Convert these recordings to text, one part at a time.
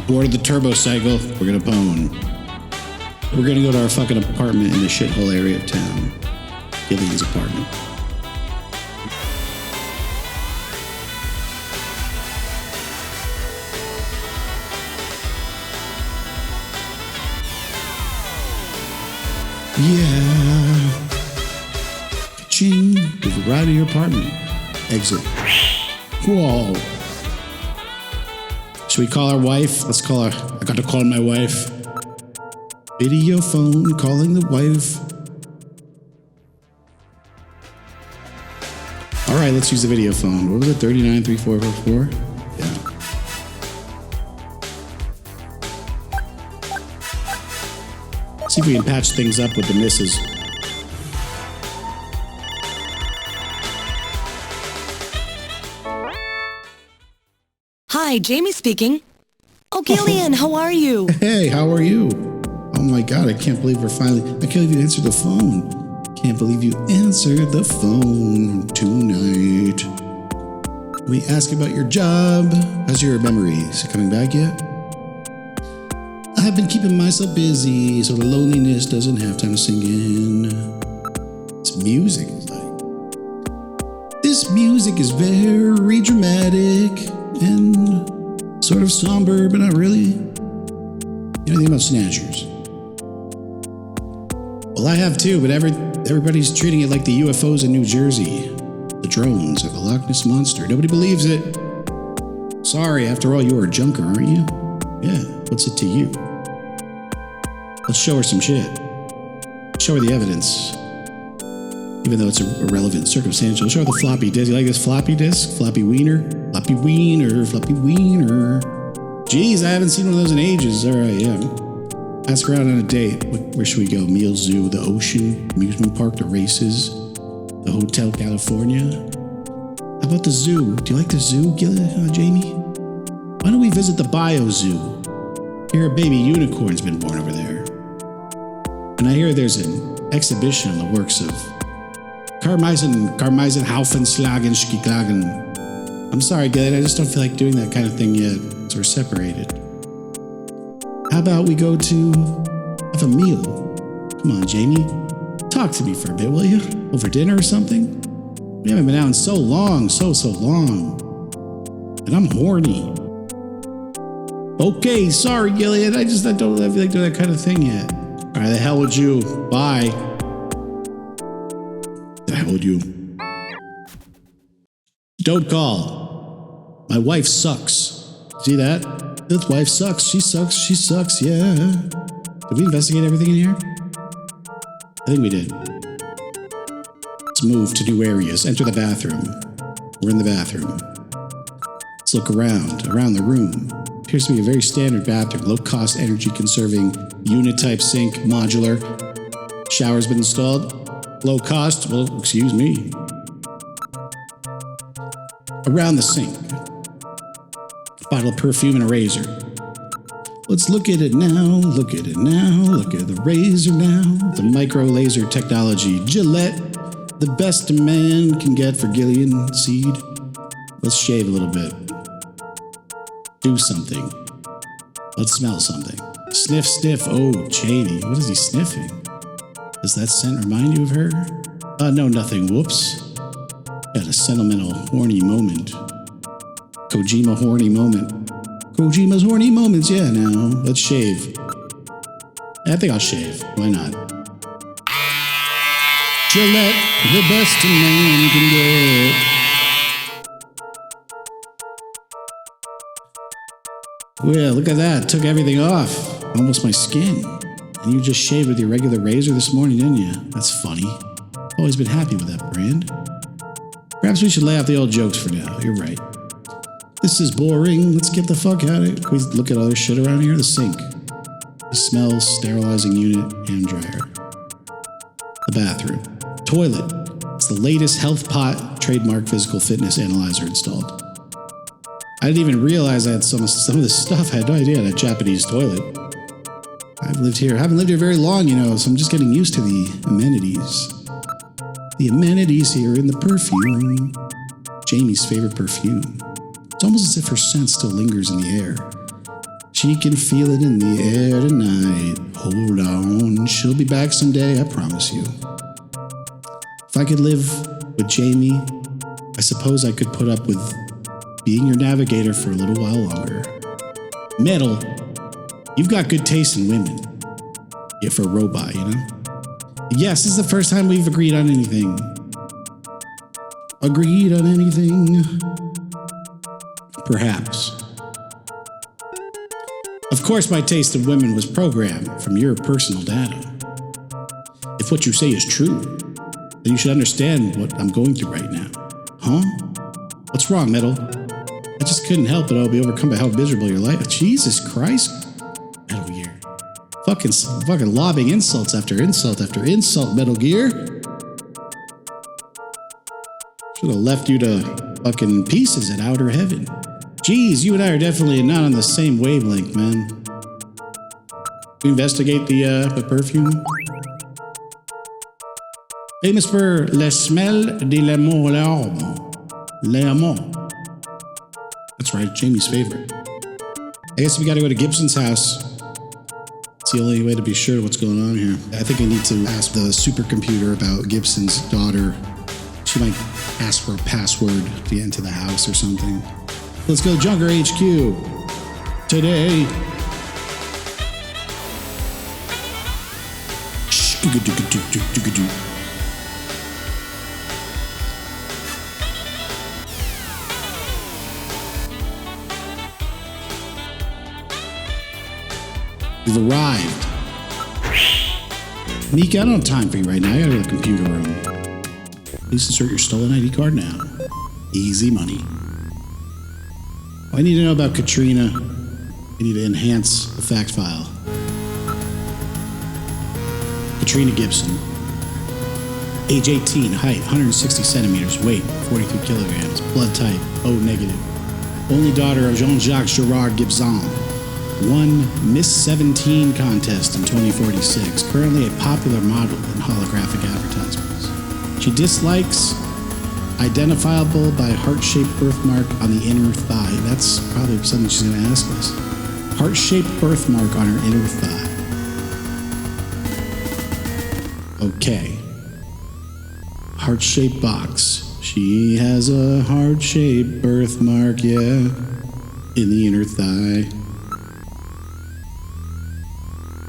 Boarded the turbo cycle. We're gonna bone. We're gonna go to our fucking apartment in the shithole area of town. Gillian's apartment. Yeah. Ching. We've arrived at your apartment. Exit. Whoa. Should we call our wife? Let's call her. I got to call my wife. Video phone calling the wife. All right, let's use the video phone. What was it? 393444? Yeah. See if we can patch things up with the missus. Hi, Jamie speaking. Oh, Gillian, how are you? Hey, how are you? Oh my God, I can't believe we're finally... I can't believe you answered the phone. Can't believe you answered the phone tonight. We ask about your job. How's your memory? Is it coming back yet? I've been keeping myself busy so the loneliness doesn't have time to sink in. This music is like... This music is very dramatic and sort of somber, but not really. You know anything about Snatchers? Well, I have too, but everybody's treating it like the UFOs in New Jersey. The drones or the Loch Ness Monster. Nobody believes it. Sorry, after all, you're a junker, aren't you? Yeah, what's it to you? Let's show her some shit. Show her the evidence. Even though it's irrelevant, circumstantial. Show her the floppy disk. You like this floppy disk? Floppy wiener? Floppy wiener, floppy wiener. Jeez, I haven't seen one of those in ages. All right, yeah. Ask around on a date. Where should we go? Meal Zoo, the ocean, amusement park, the races, the Hotel California. How about the zoo? Do you like the zoo, Jamie? Why don't we visit the Bio Zoo? Here a baby unicorn's been born over there. And I hear there's an exhibition on the works of Karmeisen Haufenslagen Skiklagen. I'm sorry, Gillian, I just don't feel like doing that kind of thing yet. So we're separated. How about we go to have a meal? Come on, Jamie. Talk to me for a bit, will you? Over dinner or something? We haven't been out in so long, so long. And I'm horny. Okay, sorry, Gillian. I don't feel like doing that kind of thing yet. All right, the hell with you. Bye. The hell with you. Don't call. My wife sucks. See that? This wife sucks. She sucks, yeah. Did we investigate everything in here? I think we did. Let's move to new areas. Enter the bathroom. We're in the bathroom. Let's look around the room. Appears to be a very standard bathroom. Low-cost, energy-conserving, unit-type sink, modular. Shower's been installed. Low cost, well, excuse me. Around the sink. Bottle of perfume and a razor. Let's look at it now, look at the razor now. The micro laser technology. Gillette, the best a man can get for Gillian Seed. Let's shave a little bit. Do something. Let's smell something. Sniff. Oh, Jamie, what is he sniffing? Does that scent remind you of her? No, nothing. Whoops. Got a sentimental, horny moment. Kojima horny moment. Kojima's horny moments, yeah, now. Let's shave. I think I'll shave. Why not? Gillette, the best a man can get. Well, look at that. Took everything off. Almost my skin. And you just shaved with your regular razor this morning, didn't you? That's funny. Always been happy with that brand. Perhaps we should lay off the old jokes for now. You're right. This is boring. Let's get the fuck out of it. Can we look at other shit around here? The sink. The smell, sterilizing unit, hand dryer. The bathroom. Toilet. It's the latest Health Pot trademark physical fitness analyzer installed. I didn't even realize I had some of this stuff. I had no idea I had a Japanese toilet. I haven't lived here very long, so I'm just getting used to the amenities. The amenities here in the perfume. Jamie's favorite perfume. It's almost as if her scent still lingers in the air. She can feel it in the air tonight. Hold on, she'll be back someday, I promise you. If I could live with Jamie, I suppose I could put up with being your navigator for a little while longer. Metal, you've got good taste in women. Yeah, for a robot, you know? Yes, this is the first time we've agreed on anything. Agreed on anything? Perhaps. Of course, my taste in women was programmed from your personal data. If what you say is true, then you should understand what I'm going through right now. Huh? What's wrong, Metal? I just couldn't help it. I'll be overcome by how miserable your life. Jesus Christ. Metal Gear. Fucking lobbing insults after insult after insult, Metal Gear. Should have left you to fucking pieces at outer heaven. Jeez, you and I are definitely not on the same wavelength, man. We investigate the perfume. Famous for Le Smell de l'amour. L'amour. That's right, Jamie's favorite. I guess we gotta go to Gibson's house. It's the only way to be sure what's going on here. I think I need to ask the supercomputer about Gibson's daughter. She might ask for a password to get into the house or something. Let's go Junker HQ. Today. We've arrived. Mika, I don't have time for you right now. I gotta go to the computer room. Please insert your stolen ID card now. Easy money. I need to know about Katrina. I need to enhance the fact file. Katrina Gibson. Age 18, height 160 centimeters, weight 43 kilograms, blood type O negative. Only daughter of Jean-Jacques Gerard Gibson. Won Miss 17 contest in 2046. Currently a popular model in holographic advertisements. She dislikes identifiable by heart-shaped birthmark on the inner thigh. That's probably something she's going to ask us. Heart-shaped birthmark on her inner thigh. Okay. Heart-shaped box. She has a heart-shaped birthmark, yeah, in the inner thigh.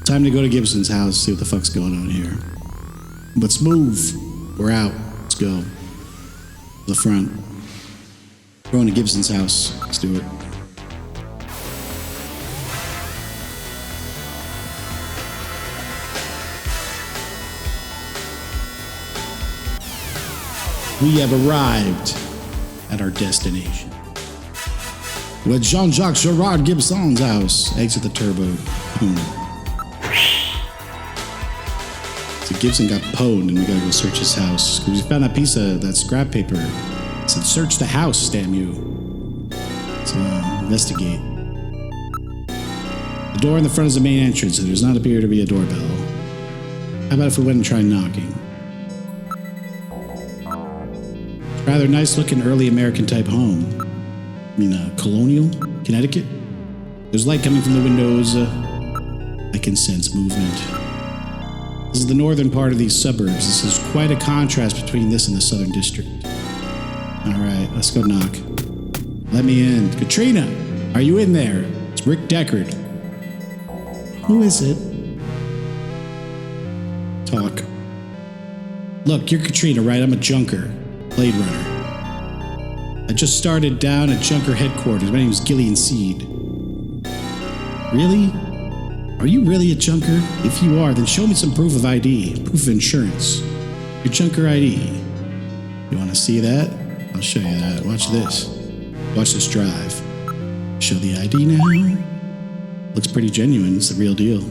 Time to go to Gibson's house, see what the fuck's going on here. Let's move. We're out. Let's go. The front. Going to Gibson's house. Let's do it. We have arrived at our destination. We're at Jean-Jacques Gerard Gibson's house. Exit the turbo. Boom. So Gibson got pwned and we gotta go search his house. We found that piece of that scrap paper. It said, search the house, damn you. So investigate. The door in the front is the main entrance, and there does not appear to be a doorbell. How about if we went and tried knocking? Rather nice looking early American type home. I mean, colonial, Connecticut. There's light coming from the windows. I can sense movement. This is the northern part of these suburbs. This is quite a contrast between this and the southern district. All right, let's go knock. Let me in. Katrina, are you in there? It's Rick Deckard. Who is it? Talk. Look, you're Katrina, right? I'm a junker. Blade Runner. I just started down at Junker headquarters. My name is Gillian Seed. Really? Are you really a junker? If you are, then show me some proof of ID, proof of insurance. Your junker ID. You want to see that? I'll show you that. Watch this. Watch this drive. Show the ID now. Looks pretty genuine. It's the real deal.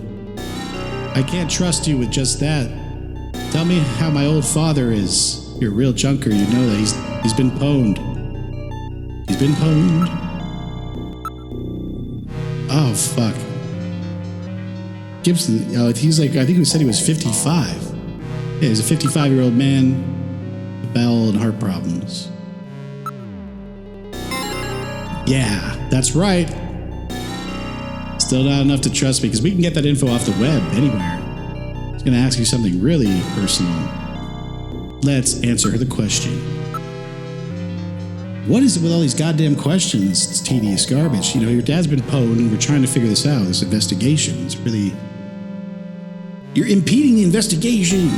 I can't trust you with just that. Tell me how my old father is. You're a real junker. You know that he's been pwned. He's been pwned. Oh, fuck. Gibson, he's like, I think he said he was 55. Yeah, he's a 55-year-old man with bowel and heart problems. Yeah, that's right. It's Still not enough to trust me, because we can get that info off the web anywhere. It's going to ask you something really personal. Let's answer the question. What is it with all these goddamn questions? It's tedious garbage. You know, your dad's been pwned, and we're trying to figure this out. This investigation. It's really... You're impeding the investigation.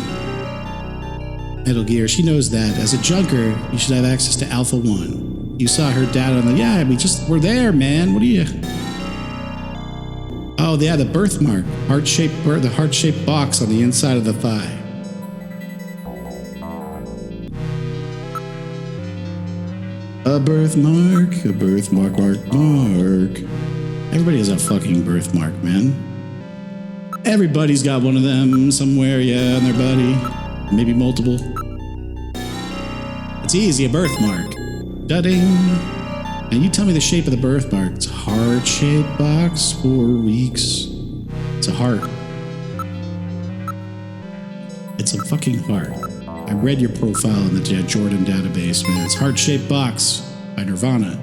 Metal Gear, she knows that. As a junker, you should have access to Alpha 1. You saw her dad on the... Yeah, we're there, man. What are you... Oh, yeah, the birthmark. The heart-shaped box on the inside of the thigh. A birthmark, mark. Everybody has a fucking birthmark, man. Everybody's got one of them somewhere, yeah, on their body. Maybe multiple. It's easy, a birthmark. Dudding. Now you tell me the shape of the birthmark. It's a heart-shaped box, 4 weeks. It's a heart. It's a fucking heart. I read your profile in the Jordan database, man. It's heart-shaped box by Nirvana.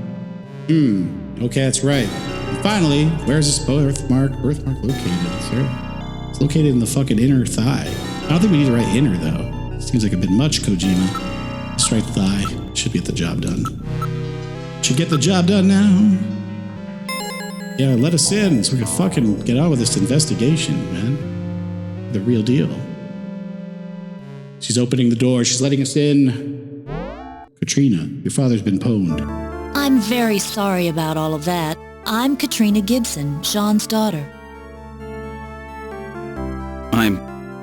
Okay, that's right. And finally, where's this birthmark located, sir? It's located in the fucking inner thigh. I don't think we need to write inner, though. Seems like a bit much, Kojima. Just write thigh. Should get the job done. Should get the job done now. Yeah, let us in so we can fucking get on with this investigation, man. The real deal. She's opening the door. She's letting us in. Katrina, your father's been pwned. I'm very sorry about all of that. I'm Katrina Gibson, Sean's daughter.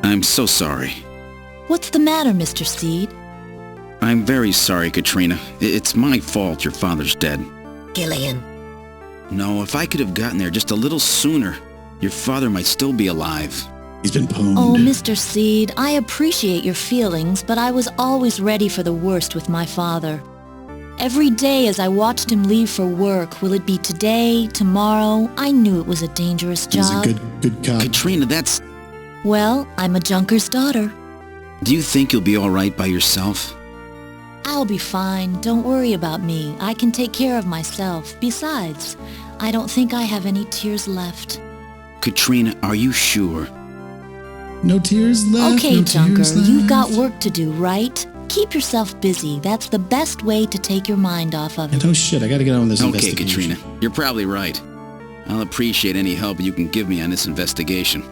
I'm so sorry. What's the matter, Mr. Seed? I'm very sorry, Katrina. It's my fault your father's dead. Gillian. No, if I could have gotten there just a little sooner, your father might still be alive. He's been pwned. Oh, Mr. Seed, I appreciate your feelings, but I was always ready for the worst with my father. Every day as I watched him leave for work, will it be today, tomorrow? I knew it was a dangerous job. He's a good cop. Katrina, that's... Well, I'm a junker's daughter. Do you think you'll be all right by yourself? I'll be fine. Don't worry about me. I can take care of myself. Besides, I don't think I have any tears left. Katrina, are you sure? No tears left. Okay, no Junker, tears left. you've got work to do, right? Keep yourself busy. That's the best way to take your mind off of it. No shit, I gotta get on with this Okay, investigation. Katrina, you're probably right. I'll appreciate any help you can give me on this investigation.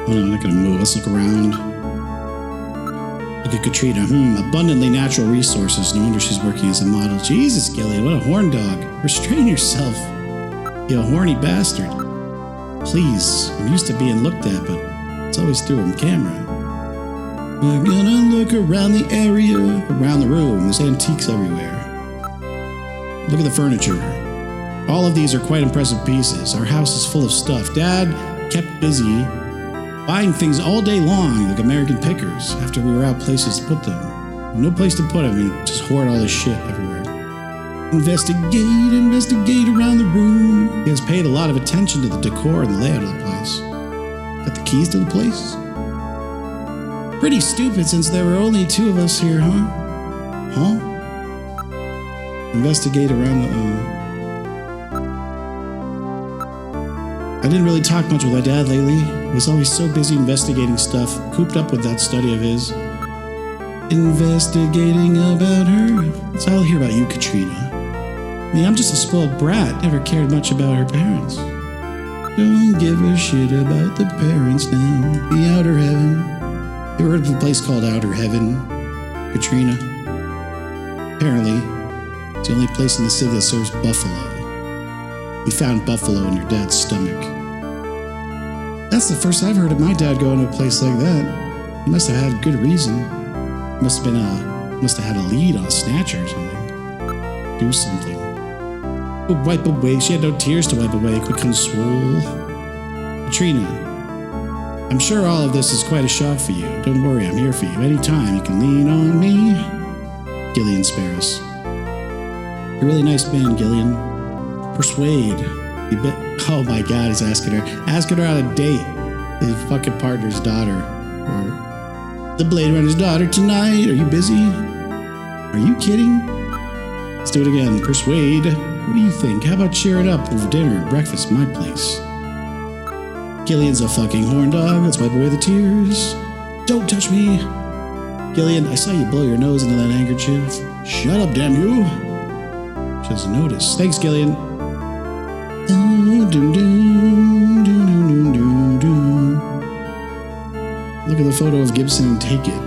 Hold on, I'm not gonna move. Let's look around. Look at Katrina. Abundantly natural resources. No wonder she's working as a model. Jesus, Gillian, what a horn dog. Restrain yourself. You horny bastard. Please, I'm used to being looked at, but it's always through a camera. We're gonna look around the area, around the room. There's antiques everywhere. Look at the furniture. All of these are quite impressive pieces. Our house is full of stuff. Dad kept busy buying things all day long, like American pickers, after we were out places to put them. No place to put them. He just hoard all this shit everywhere. Investigate around the room. He has paid a lot of attention to the decor and the layout of the place. Got the keys to the place? Pretty stupid since there were only 2 of us here, huh? Investigate around the... I didn't really talk much with my dad lately. He was always so busy investigating stuff, cooped up with that study of his. Investigating about her. That's all I hear about you, Katrina. I mean, I'm just a spoiled brat. Never cared much about her parents. Don't give a shit about the parents now. The outer heaven. You ever heard of a place called Outer Heaven, Katrina? Apparently, it's the only place in the city that serves buffalo. We found buffalo in your dad's stomach. That's the first I've heard of my dad going to a place like that. He must have had good reason. Must have had a lead on a snatcher or something. Do something. But wipe away. She had no tears to wipe away. Quick console. Katrina, I'm sure all of this is quite a shock for you. Don't worry, I'm here for you. Anytime you can lean on me. Gillian Sparrows. You're a really nice man, Gillian. Persuade. You bet. Oh my God, he's asking her on a date. His fucking partner's daughter. Or the Blade Runner's daughter tonight. Are you busy? Are you kidding? Let's do it again. Persuade. What do you think? How about cheer it up over dinner and breakfast at my place? Gillian's a fucking horn dog. Let's wipe away the tears. Don't touch me. Gillian, I saw you blow your nose into that handkerchief. Shut up, damn you. She doesn't notice. Thanks, Gillian. Look at the photo of Gibson and take it.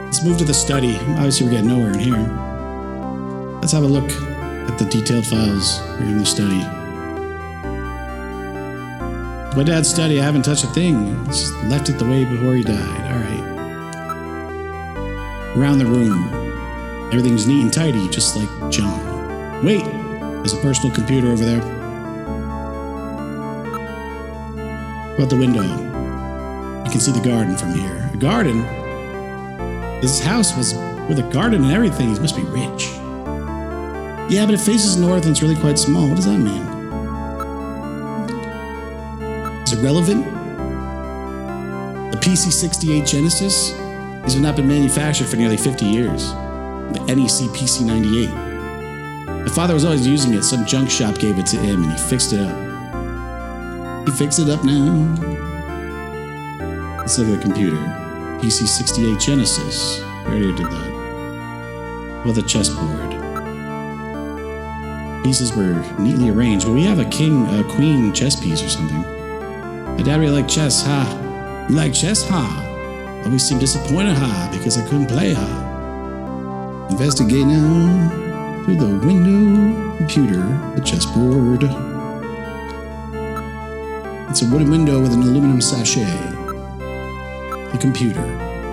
Let's move to the study. Obviously, we're getting nowhere in here. Let's have a look at the detailed files here in the study. My dad's study. I haven't touched a thing. Just left it the way before he died. All right. Around the room, everything's neat and tidy, just like John. Wait, there's a personal computer over there. About the window, you can see the garden from here. A garden? This house was with a garden and everything. He must be rich. Yeah, but it faces north and it's really quite small. What does that mean? Is it relevant? The PC-88 Genesis? These have not been manufactured for nearly 50 years. The NEC PC-98. My father was always using it. Some junk shop gave it to him and he fixed it up. He fixed it up now. Let's look at the computer. PC-68 Genesis. We already did that. Well, the chessboard. Pieces were neatly arranged, but we have a queen chess piece or something. My dad really liked chess, ha. You like chess, ha? Always seemed disappointed, ha, because I couldn't play, ha. Investigate now. Through the window, computer, the chessboard. It's a wooden window with an aluminum sachet. The computer.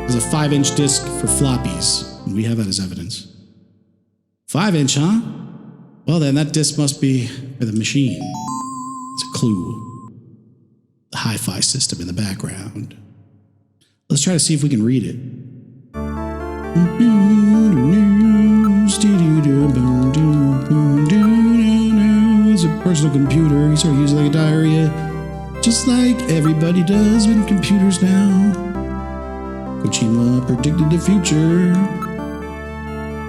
There's a 5-inch disc for floppies. We have that as evidence. 5-inch, huh? Well then, that disc must be for the machine. It's a clue. The hi-fi system in the background. Let's try to see if we can read it. It's a personal computer. He sort of uses it like a diary. Just like everybody does with computers now. Kojima predicted the future.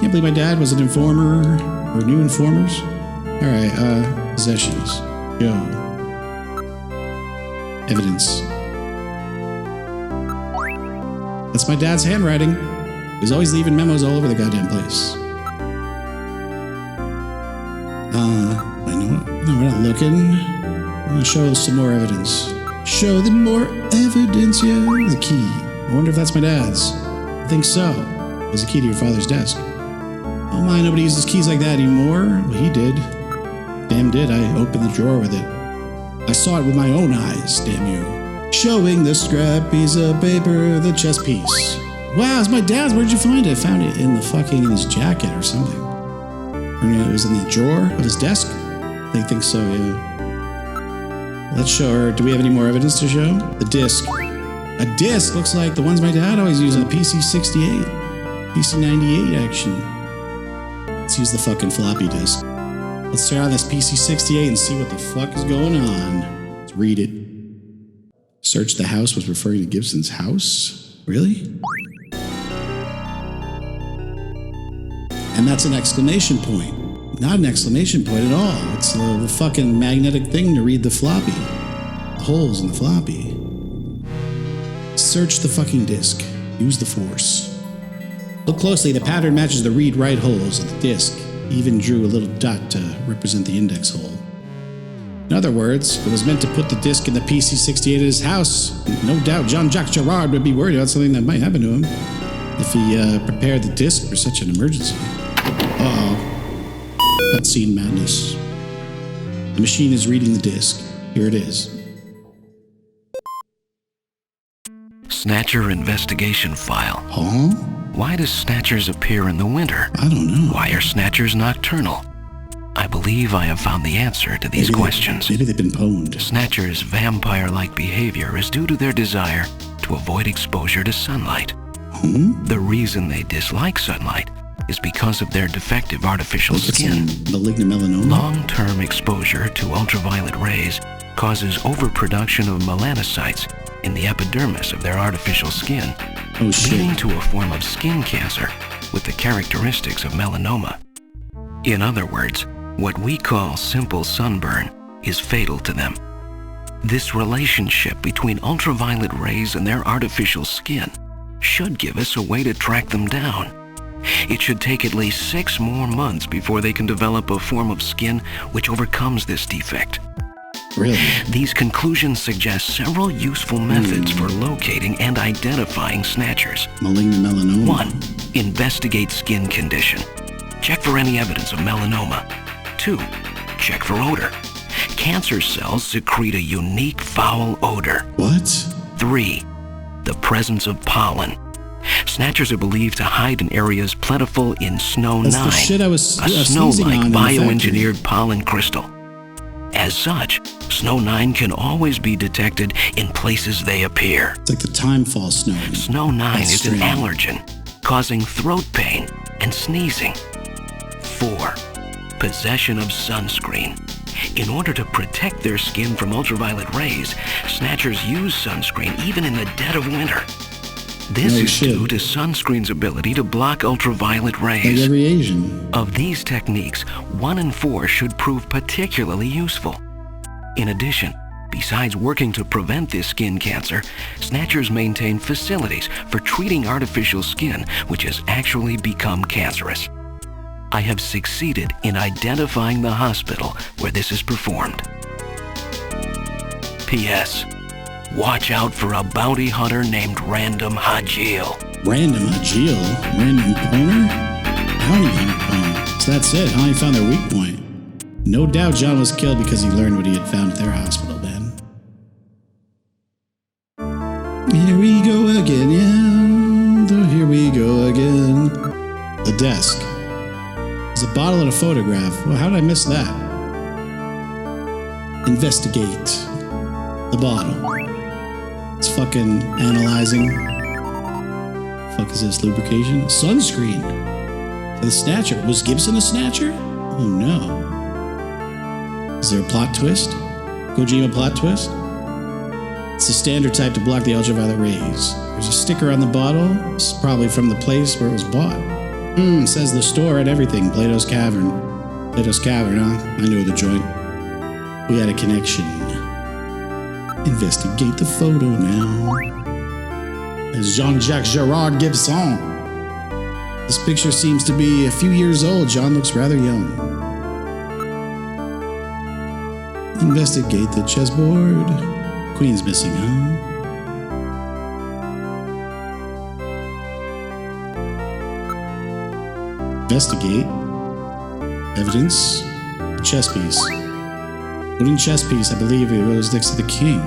Can't believe my dad was an informer or knew informers. Alright, possessions. Go. Evidence. That's my dad's handwriting. He's always leaving memos all over the goddamn place. I know what? No, we're not looking. I'm gonna show some more evidence. Show them more evidence, yeah. The key. I wonder if that's my dad's. I think so. There's a key to your father's desk. Oh my, nobody uses keys like that anymore. Well, he did. Damn did. I opened the drawer with it. I saw it with my own eyes, damn you. Showing the scrap piece of paper, the chess piece. Wow, it's my dad's. Where'd you find it? I found it in his jacket or something. I mean, it was in the drawer of his desk? I think so, yeah. Let's show her. Do we have any more evidence to show? The disc. A disc looks like the ones my dad always used on the PC-68. PC-98 action. Let's use the fucking floppy disk. Let's turn on this PC-68 and see what the fuck is going on. Let's read it. Search the house was referring to Gibson's house? Really? And that's an exclamation point. Not an exclamation point at all. It's the fucking magnetic thing to read the floppy. The holes in the floppy. Search the fucking disk. Use the force. Look closely. The pattern matches the read-write holes of the disk. He even drew a little dot to represent the index hole. In other words, it was meant to put the disk in the PC-68 at his house. No doubt Jean-Jacques Girard would be worried about something that might happen to him if he prepared the disk for such an emergency. Uh-oh. Cutscene madness. The machine is reading the disk. Here it is. Snatcher investigation file. Huh? Why do snatchers appear in the winter? I don't know. Why are snatchers nocturnal? I believe I have found the answer to these questions. Maybe they've been pwned. Snatchers' vampire-like behavior is due to their desire to avoid exposure to sunlight. The reason they dislike sunlight is because of their defective artificial skin. Malignant melanoma? Long-term exposure to ultraviolet rays causes overproduction of melanocytes in the epidermis of their artificial skin, Oh shit. leading to a form of skin cancer, with the characteristics of melanoma. In other words, what we call simple sunburn is fatal to them. This relationship between ultraviolet rays and their artificial skin should give us a way to track them down. It should take at least 6 more months before they can develop a form of skin which overcomes this defect. Really? These conclusions suggest several useful methods for locating and identifying snatchers. Malignant melanoma. 1. Investigate skin condition. Check for any evidence of melanoma. 2. Check for odor. Cancer cells secrete a unique foul odor. What? 3. The presence of pollen. Snatchers are believed to hide in areas plentiful in Snow 9, That's the shit I was a sneezing on snow-like in the bioengineered pollen crystal. As such, Snow 9 can always be detected in places they appear. It's like the timefall snow. Snow 9 That's is an strange. allergen, causing throat pain and sneezing. 4. Possession of sunscreen. In order to protect their skin from ultraviolet rays, snatchers use sunscreen even in the dead of winter. This No is shit. due to sunscreen's ability to block ultraviolet Like rays. every Asian. Of these techniques, 1 and 4 should prove particularly useful. In addition, besides working to prevent this skin cancer, snatchers maintain facilities for treating artificial skin which has actually become cancerous. I have succeeded in identifying the hospital where this is performed. P.S. Watch out for a bounty hunter named Random Hajil. Random Hajil. Random poner? Bounty hunter. Oh, so that's it, huh? He found their weak point. No doubt John was killed because he learned what he had found at their hospital, Ben. Here we go again, yeah. Here we go again. The desk. There's a bottle and a photograph. Well, how did I miss that? Investigate the bottle. It's fucking analyzing. Fuck is this? Lubrication? Sunscreen. The Snatcher. Was Gibson a Snatcher? Oh no. Is there a plot twist? Kojima plot twist? It's the standard type to block the ultraviolet rays. There's a sticker on the bottle. It's probably from the place where it was bought. Says the store and everything. Plato's Cavern. Plato's Cavern, huh? I knew the joint. We had a connection. Investigate the photo now. It's Jean-Jacques Gerard Gibson. This picture seems to be a few years old. John looks rather young. Investigate the chessboard. Queen's missing, huh? Investigate. Evidence. Chess piece. Wooden chess piece, I believe it was next to the king.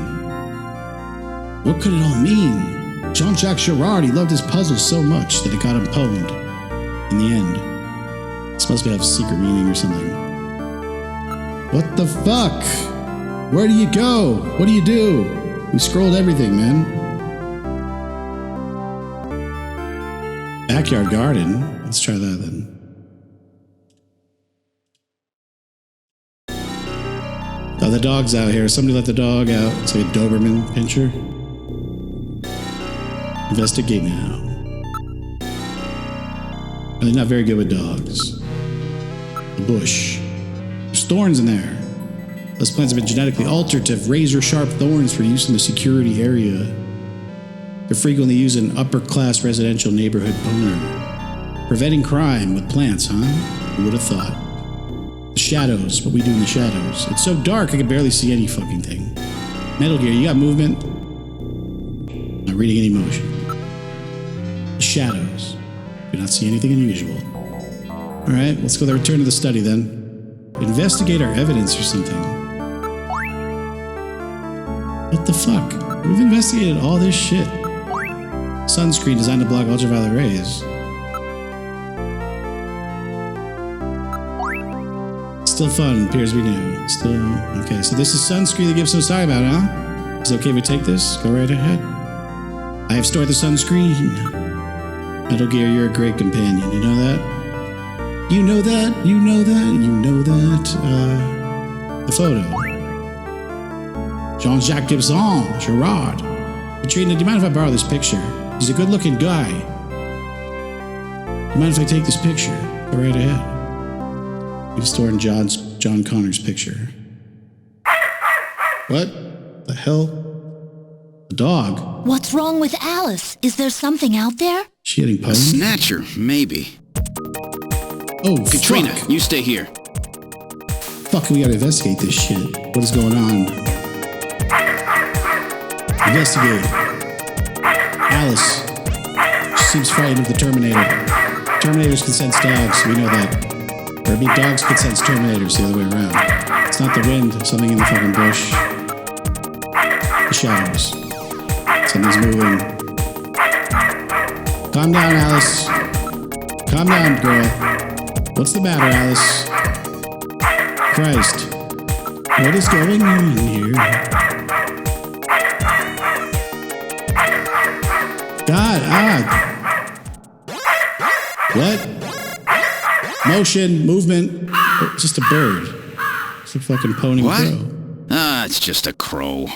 What could it all mean? Jean-Jacques Gerard, he loved his puzzles so much that it got him pwned. In the end. This must have a secret meaning or something. What the fuck? Where do you go? What do you do? We scrolled everything, man. Backyard garden. Let's try that then. Oh, the dog's out here. Somebody let the dog out. It's like a Doberman pinscher. Investigate now. They're not very good with dogs. The bush. There's thorns in there. Those plants have been genetically altered to have razor-sharp thorns for use in the security area. They're frequently used in upper-class residential neighborhood boner. Preventing crime with plants, huh? Who would have thought? The shadows, what we do in the shadows. It's so dark I can barely see any fucking thing. Metal Gear, you got movement? Not reading any motion. The shadows. Do not see anything unusual. Alright, let's go to the return to the study then. Investigate our evidence or something. What the fuck? We've investigated all this shit. Sunscreen designed to block ultraviolet rays. Still fun, appears to be new. Still, okay, so this is sunscreen that Gibson was talking about, huh? Is it okay if we take this? Go right ahead. I have stored the sunscreen. Metal Gear, you're a great companion, you know that? You know that, you know that, you know that. The photo. Jean-Jacques Gibson, Gerard. Katrina, do you mind if I borrow this picture? He's a good-looking guy. You mind if I take this picture? Go right ahead. We've stored John Connor's picture. What the hell? A dog? What's wrong with Alice? Is there something out there? She hitting A pony? snatcher, maybe. Oh, Katrina, fuck. you stay here. Fuck, we gotta investigate this shit. What is going on? Investigate. Alice. She seems frightened of the Terminator. Terminators can sense dogs, we know that. Or I mean, dogs can sense Terminators the other way around. It's not the wind, something in the fucking bush. The shadows. Something's moving. Calm down, Alice. Calm down, girl. What's the matter, Alice? Christ. What is going on here? God, What? Motion, movement. Oh, it's just a bird. It's a fucking pony What? crow. Ah, it's just a crow.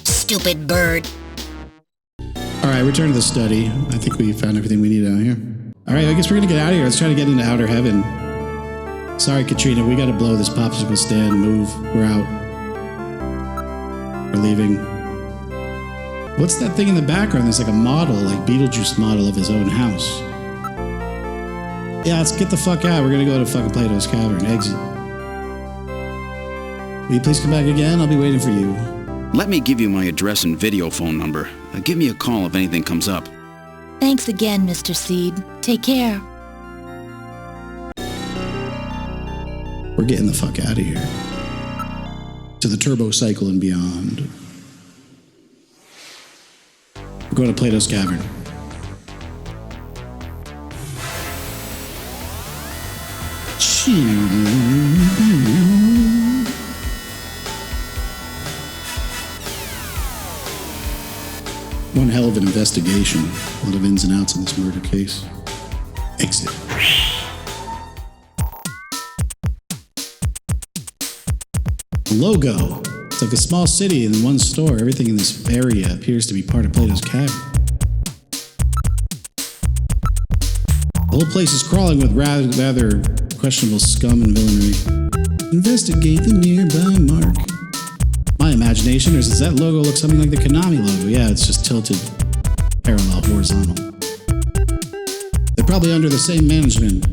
Stupid bird. Alright, return to the study. I think we found everything we need out here. Alright, I guess we're gonna get out of here. Let's try to get into outer heaven. Sorry, Katrina, we gotta blow this popsicle stand. Move. We're out. We're leaving. What's that thing in the background? There's like a model, like Beetlejuice model of his own house. Yeah, let's get the fuck out. We're gonna go to fucking Plato's Cavern. Exit. Will you please come back again? I'll be waiting for you. Let me give you my address and video phone number. Give me a call if anything comes up. Thanks again, Mr. Seed. Take care. We're getting the fuck out of here. To the turbo cycle and beyond. We're going to Plato's Cavern. One hell of an investigation. A lot of ins and outs in this murder case. Exit. Logo. It's like a small city in one store. Everything in this area appears to be part of Plato's Cavern. The whole place is crawling with rather questionable scum and villainy. Investigate the nearby mark. My imagination, or does that logo look something like the Konami logo? Yeah, it's just tilted parallel, horizontal. They're probably under the same management.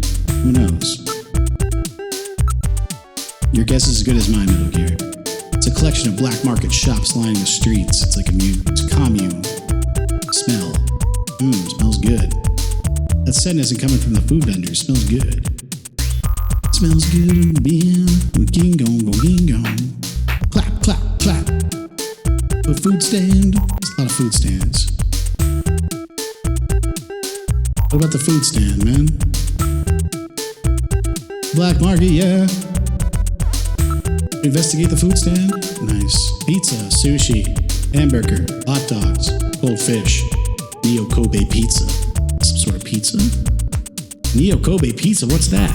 Who knows? Your guess is as good as mine, Metal Gear. It's a collection of black market shops lining the streets. It's like it's a commune. Smell. Smells good. That scent isn't coming from the food vendors. Smells good. Smells good in the bin. Ging gong. Clap, clap, clap. A food stand. There's a lot of food stands. What about the food stand, man? Black market, yeah. Investigate the food stand. Nice. Pizza, sushi, hamburger, hot dogs, cold fish, Neo Kobe pizza. Some sort of pizza? Neo Kobe pizza, what's that?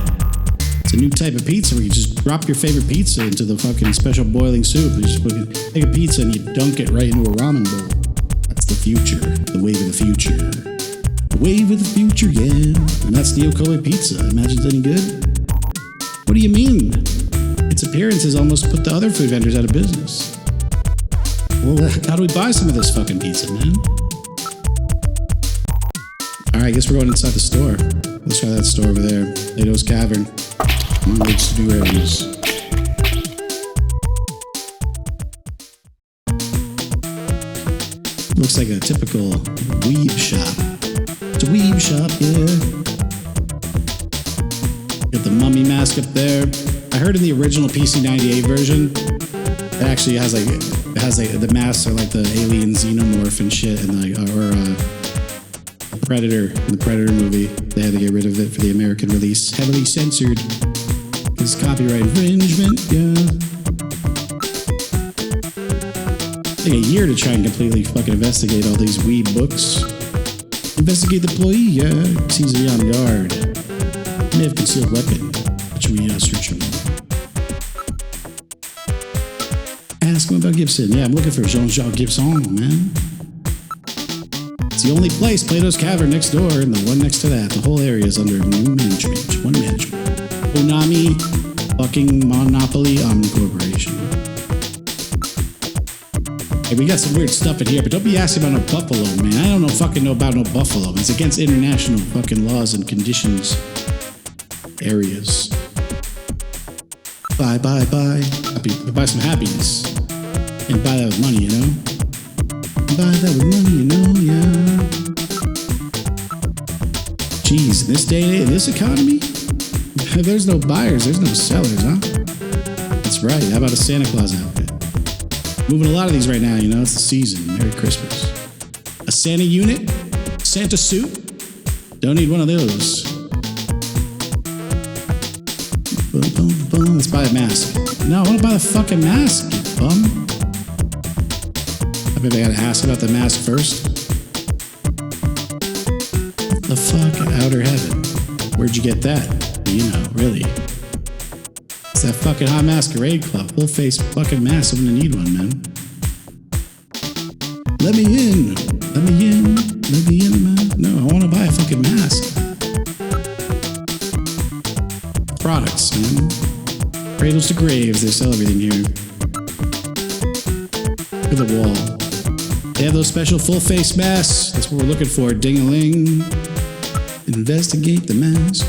It's a new type of pizza where you just drop your favorite pizza into the fucking special boiling soup. You just fucking take a pizza and you dunk it right into a ramen bowl. That's the future. The wave of the future. The wave of the future, yeah. And that's Neo Kobe pizza. Imagine it's any good? What do you mean? Its appearances almost put the other food vendors out of business. Well, how do we buy some of this fucking pizza, man? Alright, I guess we're going inside the store. Let's try that store over there. Plato's Cavern. Let's do areas. Looks like a typical weeb shop. It's a weeb shop, yeah. Got the mummy mask up there. I heard in the original PC-88 version, it actually has the masks are like the alien xenomorph and shit, and Predator in the Predator movie. They had to get rid of it for the American release. Heavily censored. It's copyright infringement, yeah. Take a year to try and completely fucking investigate all these weeb books. Investigate the employee, yeah. Seems to be on guard. May have concealed weapon. Which we search him. Ask him about Gibson. Yeah, I'm looking for Jean-Jacques Gibson, man. It's the only place, Plato's Cavern next door, and the one next to that. The whole area is under new management. One management. Konami fucking Monopoly Corporation. Hey, we got some weird stuff in here, but don't be asking about no buffalo, man. I don't fucking know about no buffalo. It's against international fucking laws and conditions. Areas. Buy. Buy some happiness. And buy that with money, you know? Buy that with money, you know, yeah. Jeez, in this day, in this economy, there's no buyers, there's no sellers, huh? That's right, how about a Santa Claus outfit? Moving a lot of these right now, you know, it's the season. Merry Christmas. A Santa unit? Santa suit? Don't need one of those. Let's buy a mask. No, I want to buy the fucking mask, you bum. I bet I gotta ask about the mask first. What the fuck? Outer Heaven. Where'd you get that? You know, really. It's that fucking Hot Masquerade Club. Full face fucking mask. I'm gonna need one, man. Let me in. Let me in. Let me in, man. No, I wanna buy a fucking mask. Products, man. Cradles to graves. They sell everything here. Look at the wall. They have those special full face masks. That's what we're looking for. Ding-a-ling. Investigate the mask.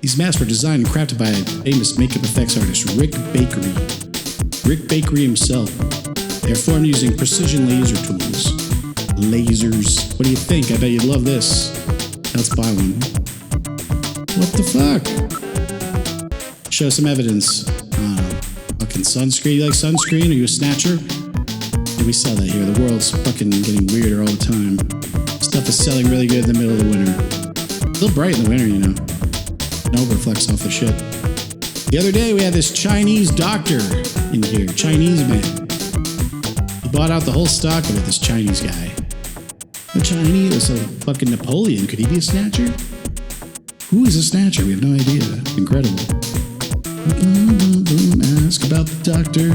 These masks were designed and crafted by famous makeup effects artist Rick Bakery. Rick Bakery himself. They're formed using precision laser tools. Lasers. What do you think? I bet you'd love this. Let's buy one. What the fuck? Show some evidence. Fucking sunscreen. You like sunscreen? Are you a snatcher? Yeah, we sell that here. The world's fucking getting weirder all the time. Stuff is selling really good in the middle of the winter. Still bright in the winter, you know. No reflects off the shit. The other day we had this Chinese doctor in here. Chinese man. He bought out the whole stock of it, this Chinese guy. The Chinese, so fucking Napoleon. Could he be a snatcher? Who is a snatcher? We have no idea. Incredible. Ask about the doctor.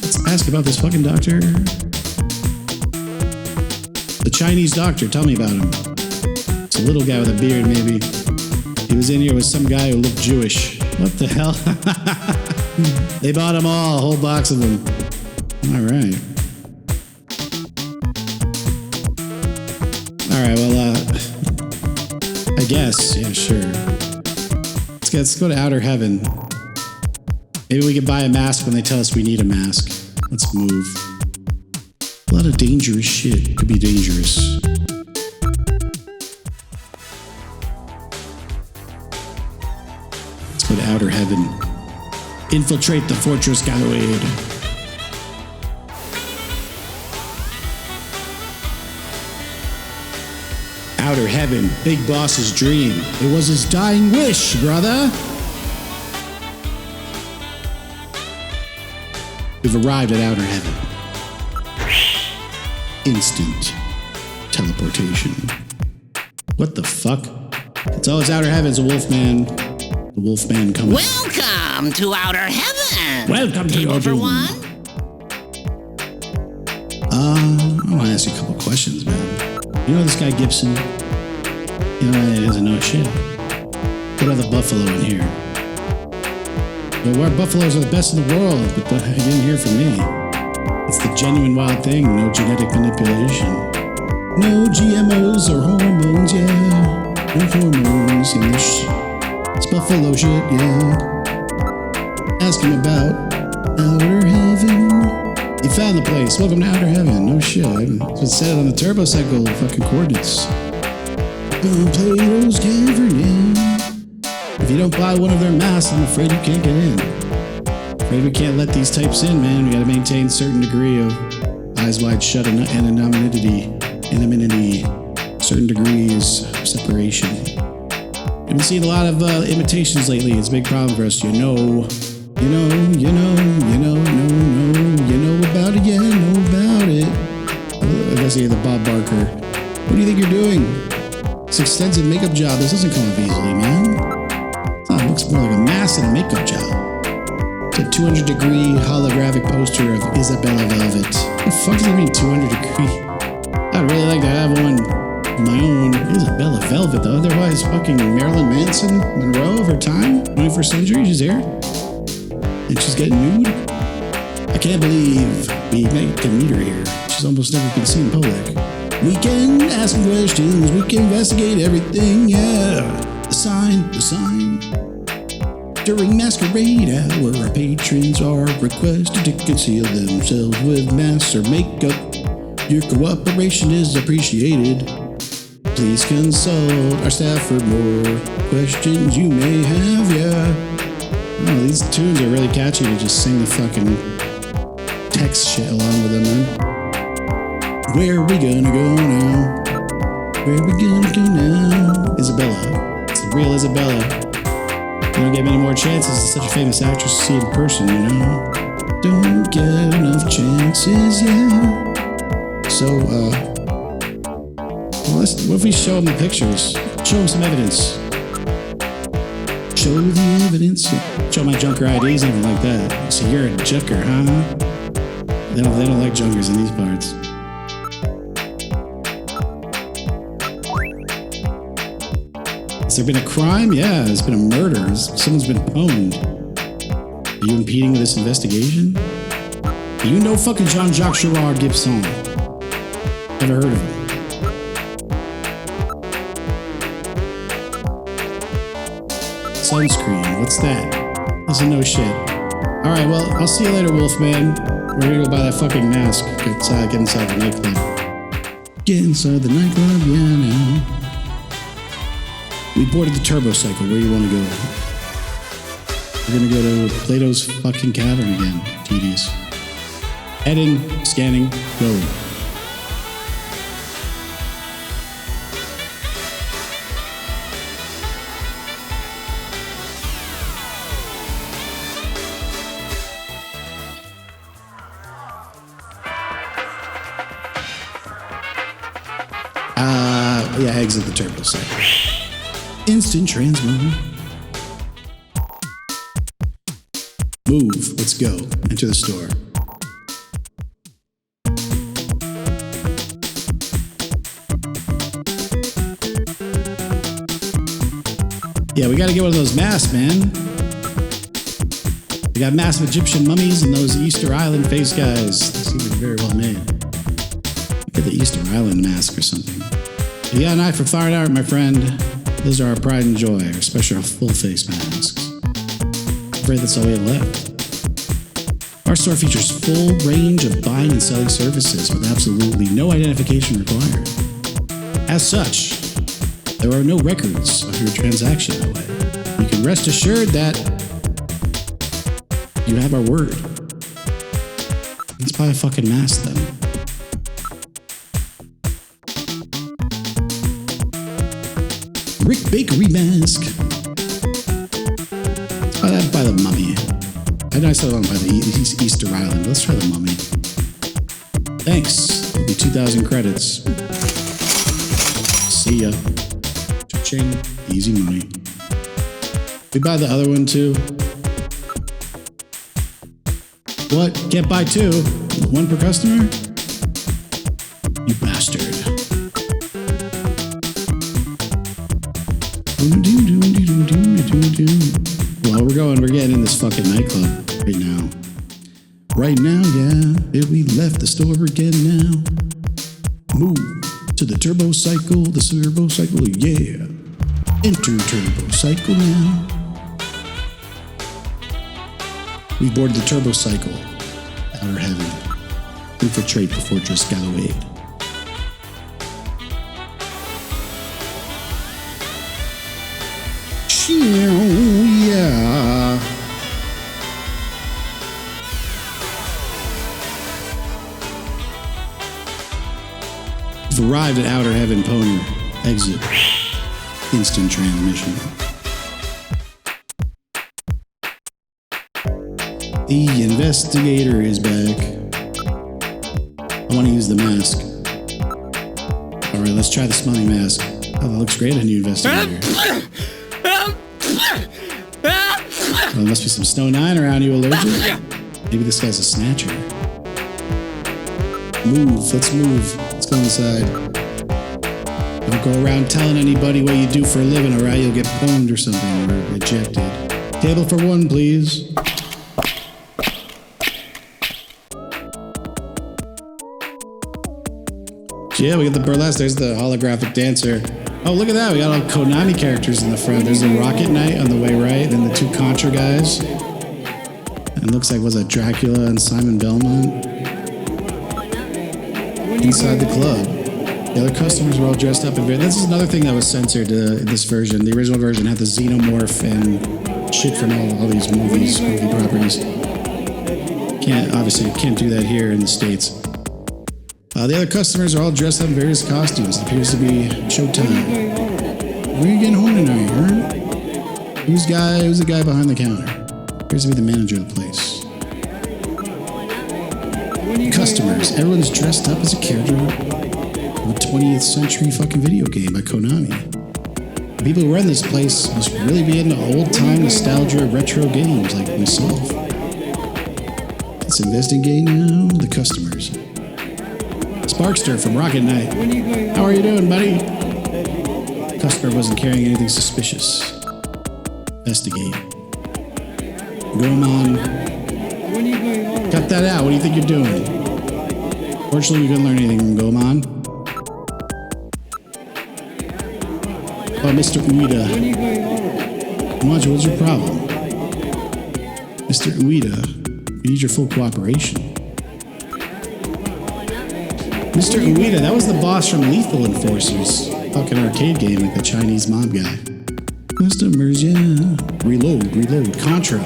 Let's ask about this fucking doctor. The Chinese doctor, tell me about him. It's a little guy with a beard, maybe. He was in here with some guy who looked Jewish. What the hell? They bought them all, a whole box of them. All right. All right, well, I guess, yeah, sure. Let's go to Outer Heaven. Maybe we can buy a mask when they tell us we need a mask. Let's move. A lot of dangerous shit. Could be dangerous. Let's go to Outer Heaven. Infiltrate the Fortress Galloade. Outer Heaven, Big Boss's dream. It was his dying wish, brother. We've arrived at Outer Heaven. Instant teleportation. What the fuck? It's always Outer Heaven's a wolfman. The wolfman coming. Welcome to Outer Heaven. Welcome to your for doom. one. I want to ask you a couple questions, man. You know this guy Gibson? You know, he doesn't know shit. What about the buffalo in here? Well, our buffaloes are the best in the world, but he didn't hear from me. It's the genuine wild thing, no genetic manipulation. No GMOs or hormones, yeah. No hormones in this. It's buffalo shit, yeah. Ask him about Outer Heaven. You found the place. Welcome to Outer Heaven. No shit. It's said on the turbocycle fucking coordinates. Plato's Cavern, yeah. If you don't buy one of their masks, I'm afraid you can't get in. Afraid we can't let these types in, man. We gotta maintain a certain degree of eyes wide shut and anonymity, certain degrees of separation. I've been seeing a lot of imitations lately. It's a big problem for us. You know about it, yeah, know about it. Unless you hear the Bob Barker. What do you think you're doing? This extensive makeup job, this doesn't come up easily, man. It looks more like a mask than a makeup job. It's a 200-degree holographic poster of Isabella Velvet. What the fuck does that mean, 200-degree? I'd really like to have one of my own. Isabella Velvet, though. Otherwise, fucking Marilyn Manson, Monroe of her time, 21st century, she's here. And she's getting nude. I can't believe we can meet her here. She's almost never been seen in public. We can ask questions, we can investigate everything, yeah. The sign. During masquerade hour, our patrons are requested to conceal themselves with masks or makeup. Your cooperation is appreciated. Please consult our staff for more questions you may have, yeah. Oh, these tunes are really catchy to just sing the fucking text shit along with them, man. Where are we gonna go now? Where are we gonna go now? Isabella. It's the real Isabella. You don't get many more chances. It's such a famous actress to see in person, you know? Don't get enough chances, yeah. So, what if we show them the pictures? Show them some evidence. Show the evidence. Show my junker IDs, anything like that. So you're a junker, huh? They don't like junkers in these parts. Has there been a crime? Yeah, there's been a murder. Someone's been pwned. Are you impeding with this investigation? You know fucking Jean-Jacques Gerard Gibson. Never heard of him. Sunscreen, what's that? That's a no shit. Alright, well, I'll see you later, Wolfman. We're gonna go buy that fucking mask. Get inside the nightclub. Get inside the nightclub, yeah, now. We boarded the turbo cycle. Where do you want to go? We're gonna go to Plato's fucking cavern again. Tedious. Heading, scanning, go. Yeah, exit the turbo cycle. Instant transmo. Move. Let's go. Enter the store. Yeah, we gotta get one of those masks, man. We got massive Egyptian mummies and those Easter Island face guys. They seem to be very well made. Look at the Easter Island mask or something. You got an eye for fine art, my friend. Those are our pride and joy, our special full-face masks. I'm afraid that's all we have left. Our store features full range of buying and selling services with absolutely no identification required. As such, there are no records of your transaction that way. You can rest assured that you have our word. Let's buy a fucking mask then. Rick Bakery mask. Let's buy the mummy. I know I said I want to buy the Easter Island. Let's try the mummy. Thanks. It'll be 2,000 credits. See ya. Cha-ching. Easy money. We buy the other one too. What? Can't buy two? One per customer? You bastard. Well, we're getting in this fucking nightclub right now. Right now, yeah. We left the store again now. Move to the turbo cycle, yeah. Enter turbo cycle now. We board the turbo cycle. Outer heaven. Infiltrate the Fortress Gallowade. Yeah. We've arrived at Outer Heaven, Pony. Exit. Instant transmission. The investigator is back. I want to use the mask. Alright, let's try the mummy mask. Oh, that looks great on you, investigator. Well, there must be some Snow 9 around you, allergic. Maybe this guy's a snatcher. Move, let's move. Let's go inside. Don't go around telling anybody what you do for a living, or you'll get pwned or something, or ejected. Table for one, please. Yeah, we got the burlesque. There's the holographic dancer. Oh, look at that. We got all Konami characters in the front. There's the Rocket Knight on the way right, then the two Contra guys. And it looks like, was that Dracula and Simon Belmont? Inside the club. The other customers were all dressed up in very... This is another thing that was censored in this version. The original version had the xenomorph and shit from all these movie properties. Obviously, you can't do that here in the States. The other customers are all dressed up in various costumes. It appears to be showtime. Where are you getting home tonight, huh? Who's the guy behind the counter? Appears to be the manager of the place. Customers. Everyone's dressed up as a character of a 20th century fucking video game by Konami. The people who run this place must really be into old-time nostalgia retro games like myself. Let's investigate now. The customers. Sparkster from Rocket Knight. How are you doing, buddy? Customer wasn't carrying anything suspicious. Investigate. Gomon. Cut that out. What do you think you're doing? Fortunately, you couldn't learn anything from Gomon. Oh, Mr. Ueda. Macho, what's your problem? Mr. Ueda, we need your full cooperation. Mr. Ueda, that was the boss from Lethal Enforcers. Fucking arcade game like the Chinese mob guy. Customers, yeah. Reload. Contra.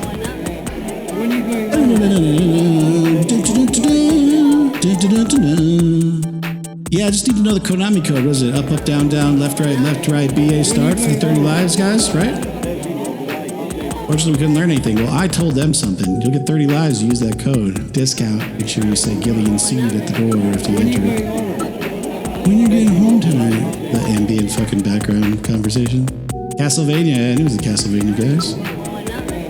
Yeah, I just need to know the Konami code. Was it up, down, left, right, BA start for the 30 lives, guys, right? Fortunately, we couldn't learn anything. Well, I told them something. You'll get 30 lives, use that code. Discount. Make sure you say Gillian Seed at the door after you enter it. When you're getting home tonight? The ambient fucking background conversation. Castlevania. I knew it was the Castlevania guys.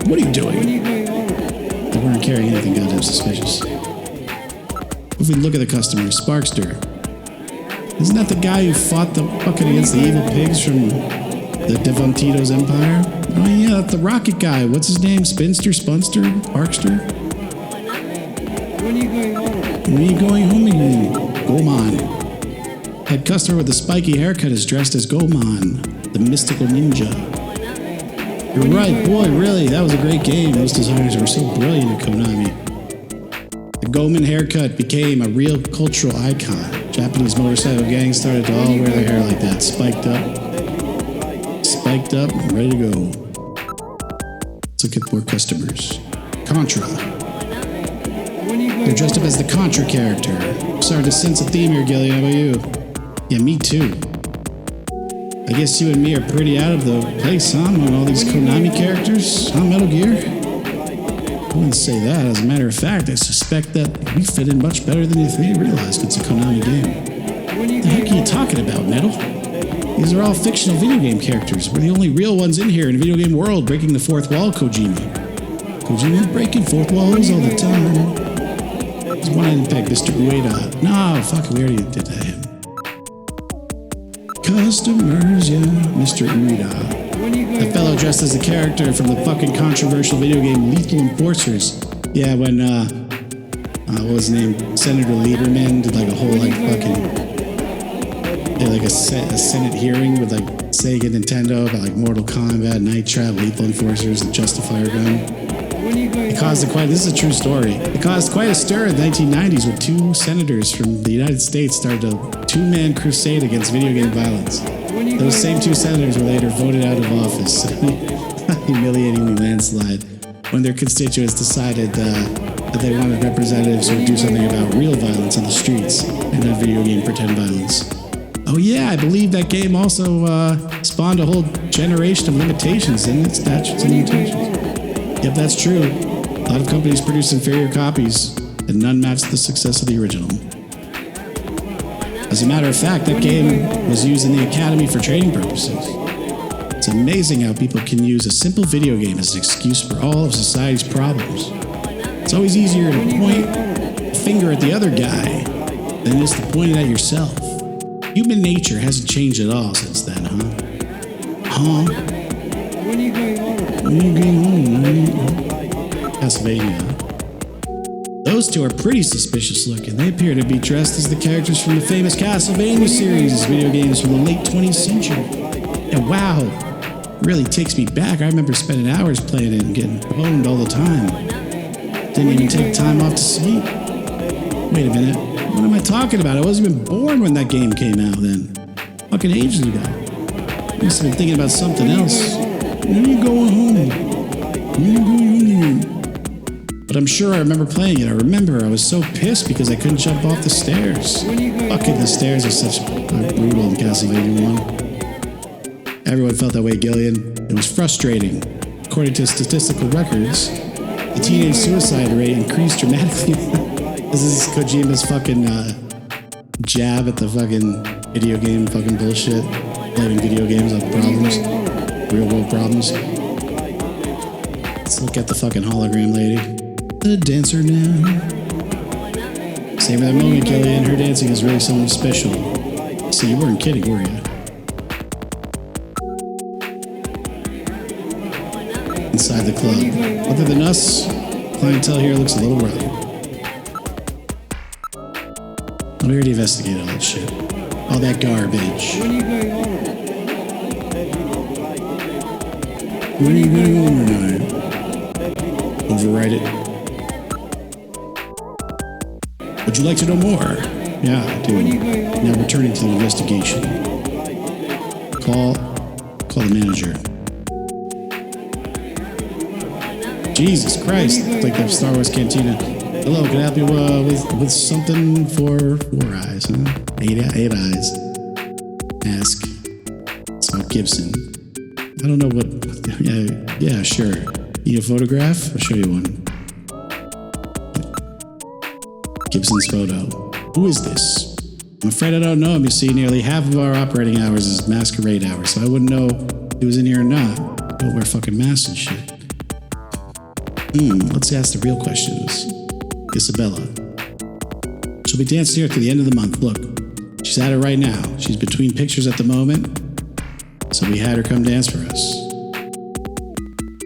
What are you doing? They weren't carrying anything goddamn suspicious. If we look at the customer, Sparkster. Isn't that the guy who fought the fucking against the evil pigs from the Devontitos Empire? Oh yeah, that's the rocket guy. What's his name? Spunster? Parkster? When are you going home again? Gomon. Head customer with the spiky haircut is dressed as Gomon, the mystical ninja. You're right, boy, really, that was a great game. Those designers were so brilliant at Konami. The Goman haircut became a real cultural icon. Japanese motorcycle gangs started to all wear their hair like that, spiked up, and ready to go. Let's look at more customers. Contra. They're dressed up as the Contra character. I'm starting to sense a theme here, Gillian. How about you? Yeah, me too. I guess you and me are pretty out of the place, huh? Among all these Konami characters, huh, Metal Gear? I wouldn't say that. As a matter of fact, I suspect that we fit in much better than you realized. It's a Konami game. What the heck are you talking about, Metal? These are all fictional video game characters. We're the only real ones in here in a video game world, breaking the fourth wall, Kojima. Kojima breaking fourth walls all the time. There's one I didn't pick, Mr. Ueda. No, fuck it, we already did that him. Customers, yeah, Mr. Ueda. The fellow dressed as the character from the fucking controversial video game Lethal Enforcers. Yeah, when, what was his name? Senator Lieberman did like a whole, like, fucking... like a Senate hearing with like Sega, Nintendo about like Mortal Kombat, Night Trap, Lethal Enforcers, and Justifier gun. It caused this is a true story. It caused quite a stir in the 1990s when two senators from the United States started a two-man crusade against video game violence. Those same two senators were later voted out of office, humiliatingly landslide, when their constituents decided that they wanted representatives who would do something about real violence on the streets and not video game pretend violence. Oh yeah, I believe that game also spawned a whole generation of limitations in its statutes and limitations. Yep, that's true. A lot of companies produce inferior copies, and none matched the success of the original. As a matter of fact, that game was used in the Academy for training purposes. It's amazing how people can use a simple video game as an excuse for all of society's problems. It's always easier to point a finger at the other guy than it is to point it at yourself. Human nature hasn't changed at all since then, huh? When are you going home? Castlevania. Those two are pretty suspicious looking. They appear to be dressed as the characters from the famous Castlevania series, video games from the late 20th century. And wow, it really takes me back. I remember spending hours playing it and getting boned all the time. Didn't even take time off to sleep. Wait a minute, what am I talking about? I wasn't even born when that game came out then. Fucking ages ago. I must have been thinking about something else. When are you going home? When are you going home? But I'm sure I remember playing it. I remember I was so pissed because I couldn't jump off the stairs. Fucking the stairs are such brutal in Castlevania 1. Everyone felt that way, Gillian. It was frustrating. According to statistical records, the teenage suicide rate increased dramatically. This is Kojima's fucking jab at the fucking video game fucking bullshit. Blaming video games on problems. Real world problems. Let's look at the fucking hologram lady. The dancer now. Same with that moment, Gillian. Her dancing is really something special. See, you weren't kidding, were you? Inside the club. Other than us, clientele here looks a little rough. We already investigated all that shit. All that garbage. When are you going home tonight? Override it. Would you like to know more? Yeah, I do. Now returning to the investigation. Call the manager. Jesus Christ, like the Star Wars Cantina. Hello, can I help you with something for 4 eyes, huh? 8 eyes. Ask. It's about Gibson. I don't know what... Yeah, sure. Need a photograph? I'll show you one. Gibson's photo. Who is this? I'm afraid I don't know him. You see, nearly half of our operating hours is masquerade hours, so I wouldn't know if he was in here or not. Don't wear fucking masks and shit. Let's ask the real questions. Isabella. She'll be dancing here to the end of the month. Look, she's at it right now. She's between pictures at the moment, so we had her come dance for us.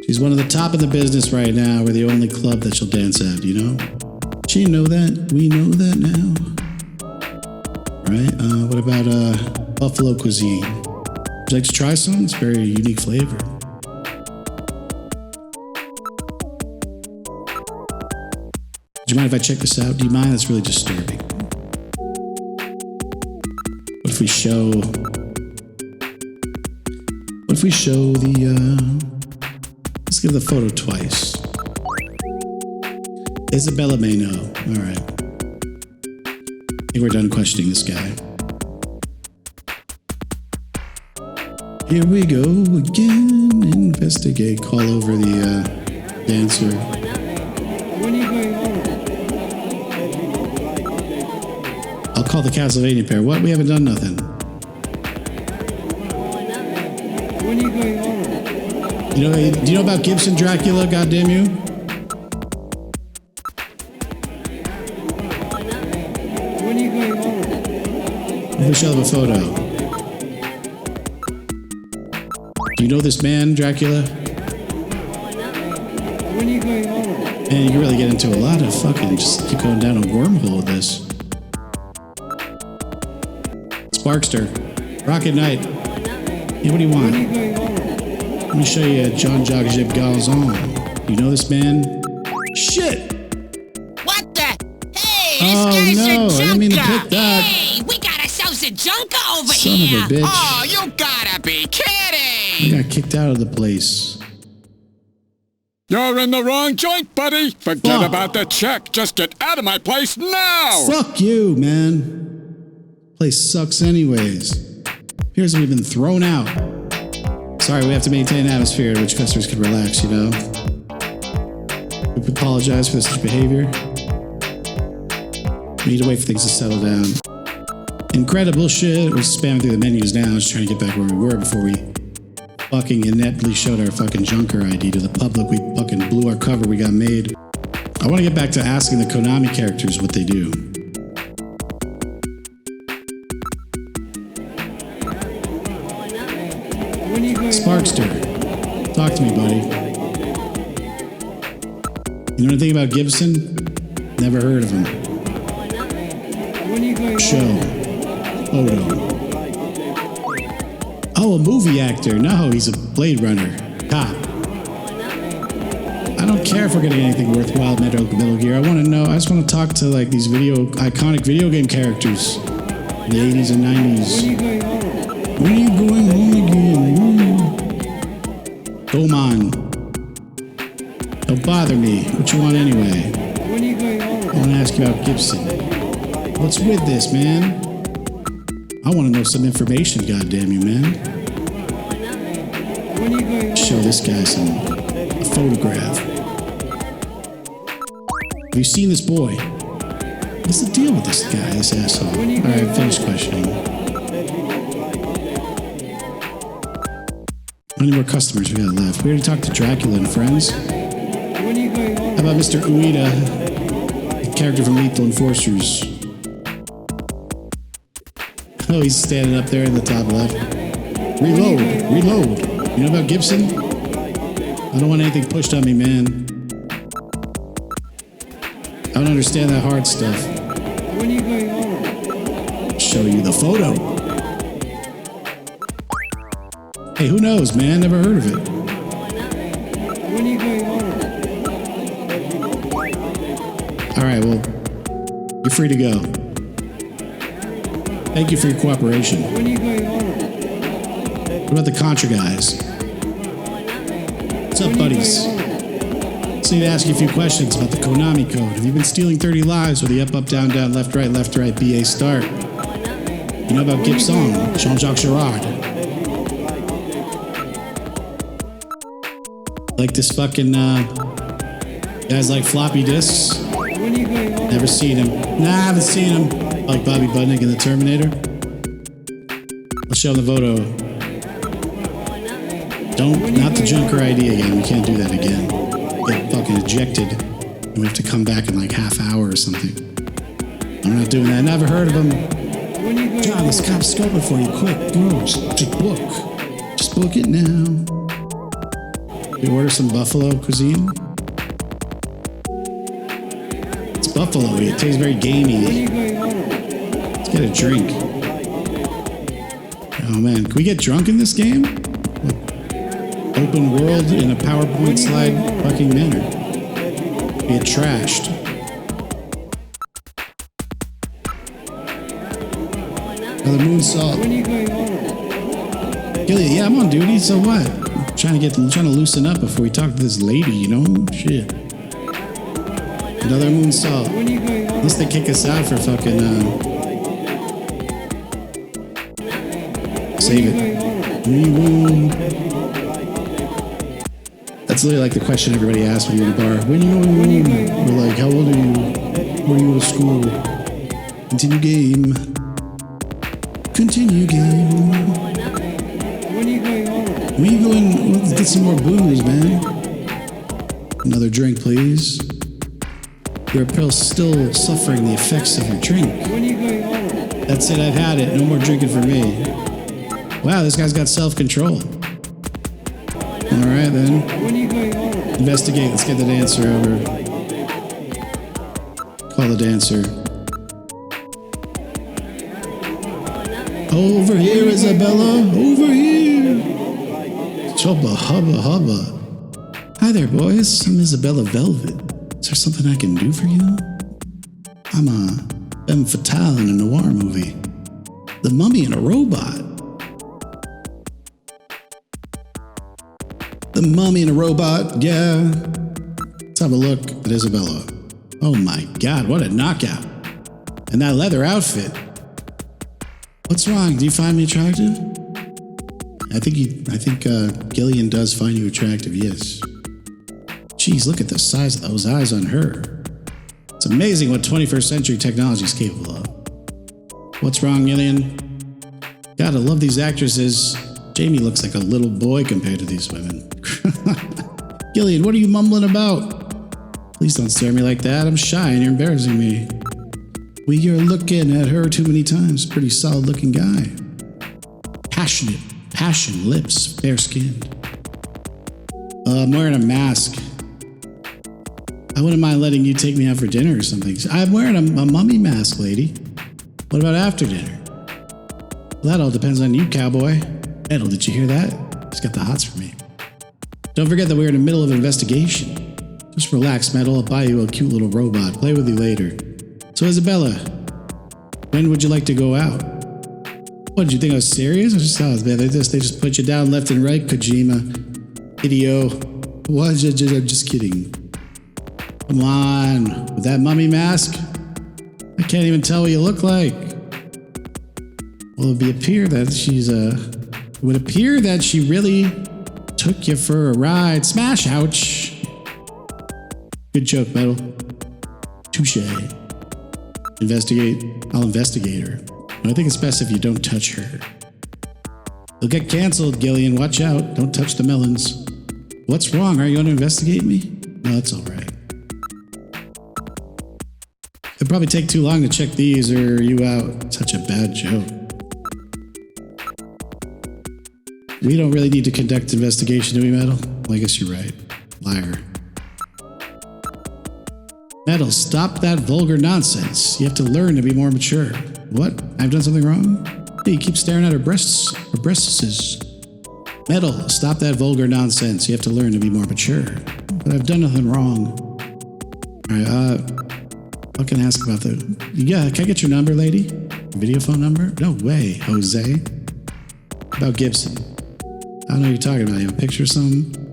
She's one of the top of the business right now. We're the only club that she'll dance at, you know? She didn't know that. We know that now. Right? What about buffalo cuisine? Would you like to try some? It's a very unique flavor. Do you mind if I check this out? Do you mind? That's really disturbing. What if we show the, let's give the photo twice. Isabella may know. All right. I think we're done questioning this guy. Here we go again. Investigate. Call over the dancer. I'll call the Castlevania pair. What? We haven't done nothing. Do you know about Gibson Dracula? Goddamn you! Let me show them a photo. Do you know this man, Dracula? Man, you can really get into a lot of fucking. Just keep going down a wormhole with this. Sparkster, Rocket Knight. Hey, what do you want? Let me show you John Jacques Galzon. You know this man? Shit! What the? Hey, this Oh guy's no, a I didn't mean to junker. pick that. Hey, we got ourselves a junker over Son here. of a bitch. Oh, you gotta be I kidding. got kicked out of the place. You're in the wrong joint, buddy. Forget Fuck. about the check. Just get out of my place now. Fuck you, man. Place sucks anyways. Here's we've been thrown out. Sorry, we have to maintain an atmosphere in which customers can relax, you know? We apologize for this behavior. We need to wait for things to settle down. Incredible shit. We're spamming through the menus now, just trying to get back where we were before we fucking ineptly showed our fucking junker ID to the public. We fucking blew our cover. We got made. I want to get back to asking the Konami characters what they do. Sparkster, talk to me, buddy. You know anything about Gibson? Never heard of him. Show. Photo. Oh, a movie actor. No, he's a Blade Runner. Cop. I don't care if we're getting anything worthwhile Metal Gear. I want to know. I just want to talk to like these iconic video game characters in the 80s and 90s. When are you going home again? Come on. Don't bother me. What you want anyway? I want to ask you about Gibson. What's with this, man? I want to know some information, goddamn you, man. Show this guy a photograph. Have you seen this boy? What's the deal with this guy, this asshole? Alright, finish questioning. How many more customers we got left? We already talked to Dracula and friends. How about Mr. Ueda, the character from Lethal Enforcers? Oh, he's standing up there in the top left. Reload. You know about Gibson? I don't want anything pushed on me, man. I don't understand that hard stuff. Show you the photo. Hey, who knows, man? Never heard of it. Alright, well, you're free to go. Thank you for your cooperation. What about the Contra guys? What's up, buddies? Just need to ask you a few questions about the Konami code. Have you been stealing 30 lives with the up, up, down, down, left, right, BA start? You know about Gibson, Jean-Jacques Girard? Like this fucking, guys like floppy disks? Never seen him. Nah, I haven't seen him. Like Bobby Budnick in the Terminator. Let's show him the photo. Not the junker ID again. We can't do that again. Get fucking ejected. And we have to come back in like half hour or something. I'm not doing that. Never heard of him. John, this cop's scoping for you. Quick, go. Just book. Just book it now. We order some buffalo cuisine. It's buffalo. It tastes very gamey. Let's get a drink. Oh man, can we get drunk in this game? Open world in a PowerPoint slide fucking manner. Get trashed. Another moonsault. Gillian, yeah, I'm on duty, so what? I'm trying to loosen up before we talk to this lady, you know? Shit. Another moonsault. At least they kick us out for fucking, save it. That's literally like the question everybody asks when you're in a bar. When you going home? We're like, how old are you? Where are you at school? Continue game. Continue game. When you going? Let's get some more booze, man. Another drink, please. You're still suffering the effects of your drink. That's it, I've had it. No more drinking for me. Wow, this guy's got self-control. Alright then. Investigate. Let's get the dancer over. Call the dancer. Over here, Isabella. Over here. Chubba hubba hubba. Hi there, boys. I'm Isabella Velvet. Is there something I can do for you? I'm a femme fatale in a noir movie. The Mummy and a Robot. The Mummy and a Robot, yeah. Let's have a look at Isabella. Oh my God, what a knockout. And that leather outfit. What's wrong? Do you find me attractive? I think Gillian does find you attractive, yes. Jeez, look at the size of those eyes on her. It's amazing what 21st century technology is capable of. What's wrong, Gillian? God, I love these actresses. Jamie looks like a little boy compared to these women. Gillian, what are you mumbling about? Please don't stare at me like that. I'm shy and you're embarrassing me. Well, you're looking at her too many times. Pretty solid looking guy. Passionate. Passion, lips, fair skinned. I'm wearing a mask. I wouldn't mind letting you take me out for dinner or something. I'm wearing a mummy mask, lady. What about after dinner? Well, that all depends on you, cowboy. Metal, did you hear that? He's got the hots for me. Don't forget that we're in the middle of an investigation. Just relax, Metal. I'll buy you a cute little robot. Play with you later. So, Isabella, when would you like to go out? What, did you think I was serious? I just thought, man, they just put you down left and right, Kojima. Hideo. What? I'm just kidding. Come on. With that mummy mask? I can't even tell what you look like. Well, it would appear that she really took you for a ride. Smash, ouch. Good joke, Metal. Touche. Investigate. I'll investigate her. I think it's best if you don't touch her. You'll get canceled, Gillian. Watch out. Don't touch the melons. What's wrong? Are you going to investigate me? No, that's all right. It'll probably take too long to check these or you out. Such a bad joke. We don't really need to conduct investigation, do we, Metal? Well, I guess you're right. Liar. Metal, stop that vulgar nonsense. You have to learn to be more mature. What? I've done something wrong? Hey, you keep staring at her breasts. Her breasts. Metal, stop that vulgar nonsense. You have to learn to be more mature. But I've done nothing wrong. Alright, what can I ask about the... Yeah, can I get your number, lady? Video phone number? No way, Jose. About Gibson. I don't know what you're talking about. You have a picture or something?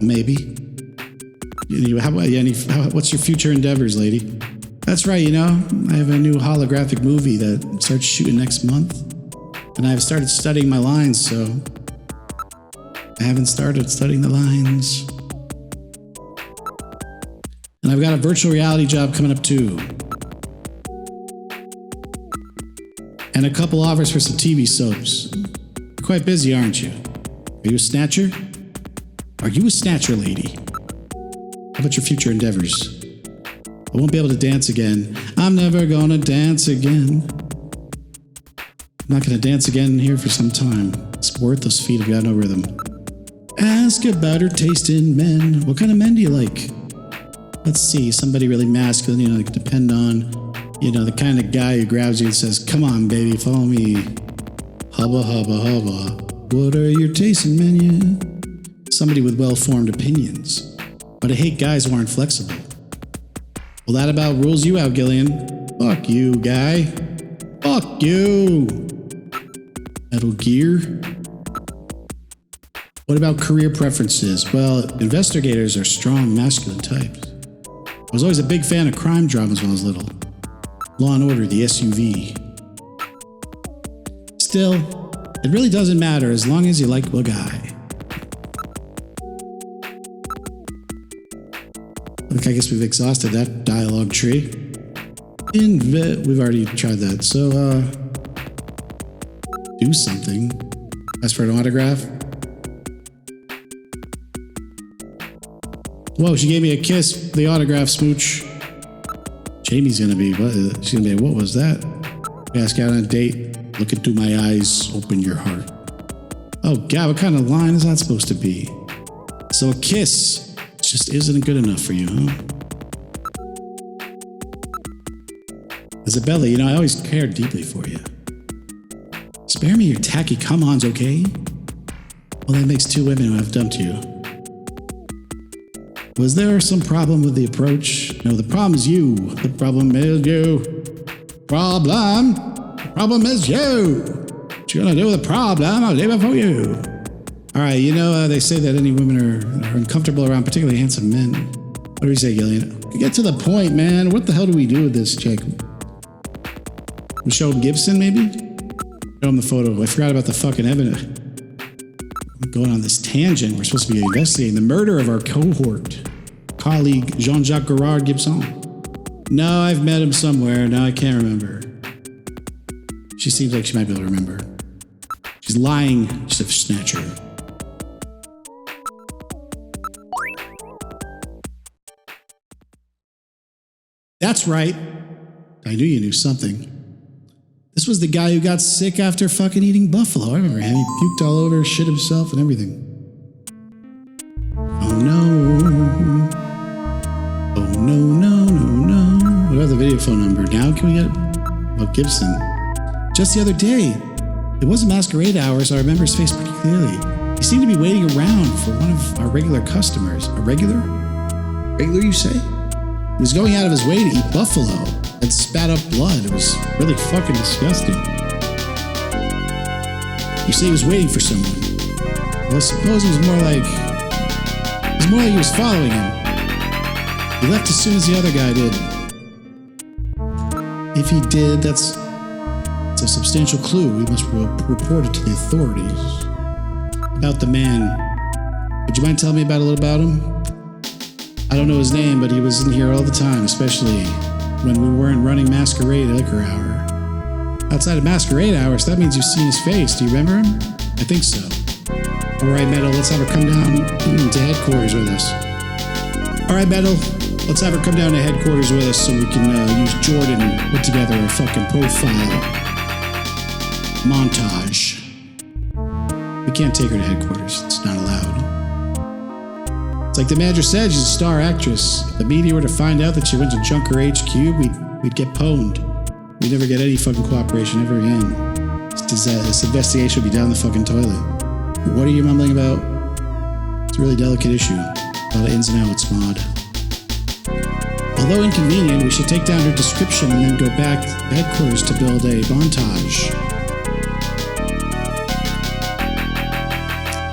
Maybe. What's your future endeavors, lady? That's right, I have a new holographic movie that starts shooting next month. And I've started studying my lines, so... I haven't started studying the lines. And I've got a virtual reality job coming up too. And a couple offers for some TV soaps. You're quite busy, aren't you? Are you a snatcher? Are you a snatcher, lady? How about your future endeavors? I won't be able to dance again. I'm never gonna dance again. I'm not gonna dance again here for some time. It's worthless feet have got no rhythm. Ask about her taste in men. What kind of men do you like? Let's see, somebody really masculine, like depend on, the kind of guy who grabs you and says, come on, baby, follow me. Hubba, hubba, hubba. What are your tastes in men, yeah? Somebody with well-formed opinions. But I hate guys who aren't flexible. Well, that about rules you out, Gillian. Fuck you, guy. Fuck you. Metal Gear. What about career preferences? Well, investigators are strong, masculine types. I was always a big fan of crime dramas when I was little. Law and Order, the SUV. Still, it really doesn't matter as long as you like the guy. Look, I guess we've exhausted that dialogue tree. We've already tried that, so, do something. Ask for an autograph. Whoa, she gave me a kiss. The autograph smooch. Jamie's gonna be, what was that? We ask out on a date. Look into my eyes. Open your heart. Oh, God, what kind of line is that supposed to be? So a kiss just isn't good enough for you, huh? Isabella, I always cared deeply for you. Spare me your tacky come-ons, okay? Well, that makes two women who have dumped you. Was there some problem with the approach? No, the problem is you. The problem is you. Problem? The problem is you. What you gonna do with the problem? I'll leave it for you. All right, they say that any women are uncomfortable around particularly handsome men. What do you say, Gillian? Get to the point, man. What the hell do we do with this chick? We show him Gibson, maybe? Show him the photo. I forgot about the fucking evidence. I'm going on this tangent. We're supposed to be investigating the murder of our cohort. Colleague Jean-Jacques Gerard Gibson. No, I've met him somewhere. No, I can't remember. She seems like she might be able to remember. He's lying, Snatcher. That's right. I knew you knew something. This was the guy who got sick after fucking eating buffalo. I remember him. He puked all over, shit himself and everything. Oh no. Oh no, no, no, no. What about the video phone number? Now can we get about Gibson? Just the other day, it wasn't masquerade hours, so I remember his face pretty clearly. He seemed to be waiting around for one of our regular customers. A regular? Regular, you say? He was going out of his way to eat buffalo and spat up blood. It was really fucking disgusting. You say he was waiting for someone. Well, I suppose it was more like he was following him. He left as soon as the other guy did. If he did, that's a substantial clue. We must report it to the authorities. About the man. Would you mind telling me a little about him? I don't know his name, but he was in here all the time, especially when we weren't running Masquerade Liquor Hour. Outside of Masquerade Hours, that means you've seen his face. Do you remember him? I think so. All right, Metal, let's have her come down to headquarters with us. All right, Metal, let's have her come down to headquarters with us so we can use Jordan and put together a fucking profile montage. We can't take her to headquarters. It's not allowed. It's like the manager said, she's a star actress. If the media were to find out that she went to Junker HQ, we'd get pwned. We'd never get any fucking cooperation ever again. This investigation would be down the fucking toilet. What are you mumbling about? It's a really delicate issue. A lot of ins and outs, Maud. Although inconvenient, we should take down her description and then go back to headquarters to build a montage.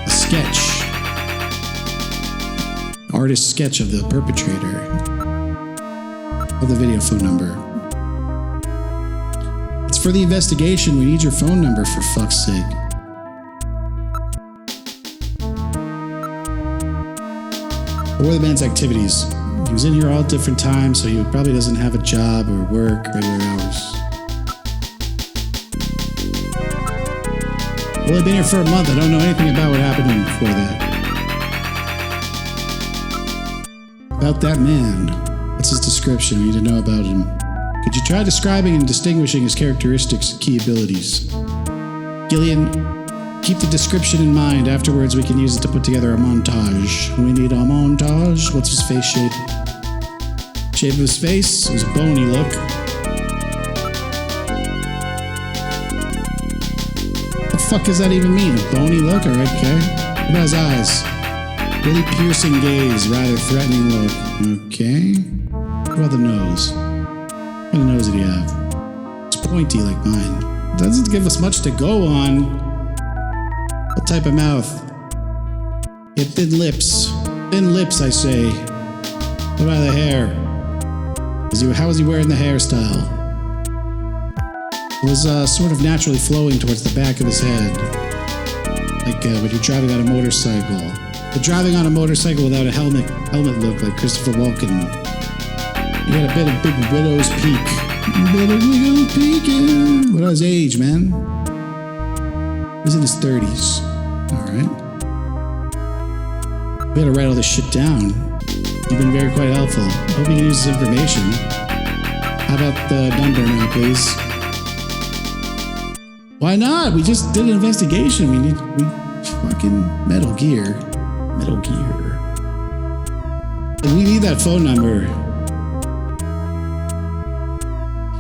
A sketch. Artist sketch of the perpetrator. Of the video phone number. It's for the investigation. We need your phone number, for fuck's sake. What were the man's activities? He was in here all different times, so he probably doesn't have a job or work regular hours. Well, I've been here for a month. I don't know anything about what happened to him before that. About that man. What's his description? I need to know about him. Could you try describing and distinguishing his characteristics and key abilities? Gillian, keep the description in mind. Afterwards, we can use it to put together a montage. We need a montage. What's his face shape? Shape of his face? It was a bony look. What the fuck does that even mean? A bony look? Alright, okay. What about his eyes? Really piercing gaze, rather threatening look. Okay. What about the nose? What kind of nose did he have? It's pointy like mine. Doesn't give us much to go on. What type of mouth? He had thin lips. Thin lips, I say. What about the hair? How was he wearing the hairstyle? It was sort of naturally flowing towards the back of his head. Like when you're driving on a motorcycle. But driving on a motorcycle without a helmet look like Christopher Walken. He had a bit of big widow's peak. Bit of widow's peak, yeah. What about his age, man? He was in his 30s. Alright. We gotta write all this shit down. You've been quite helpful. I hope you can use this information. How about the number now, please? Why not? We just did an investigation. We fucking Metal Gear. Metal Gear. And we need that phone number.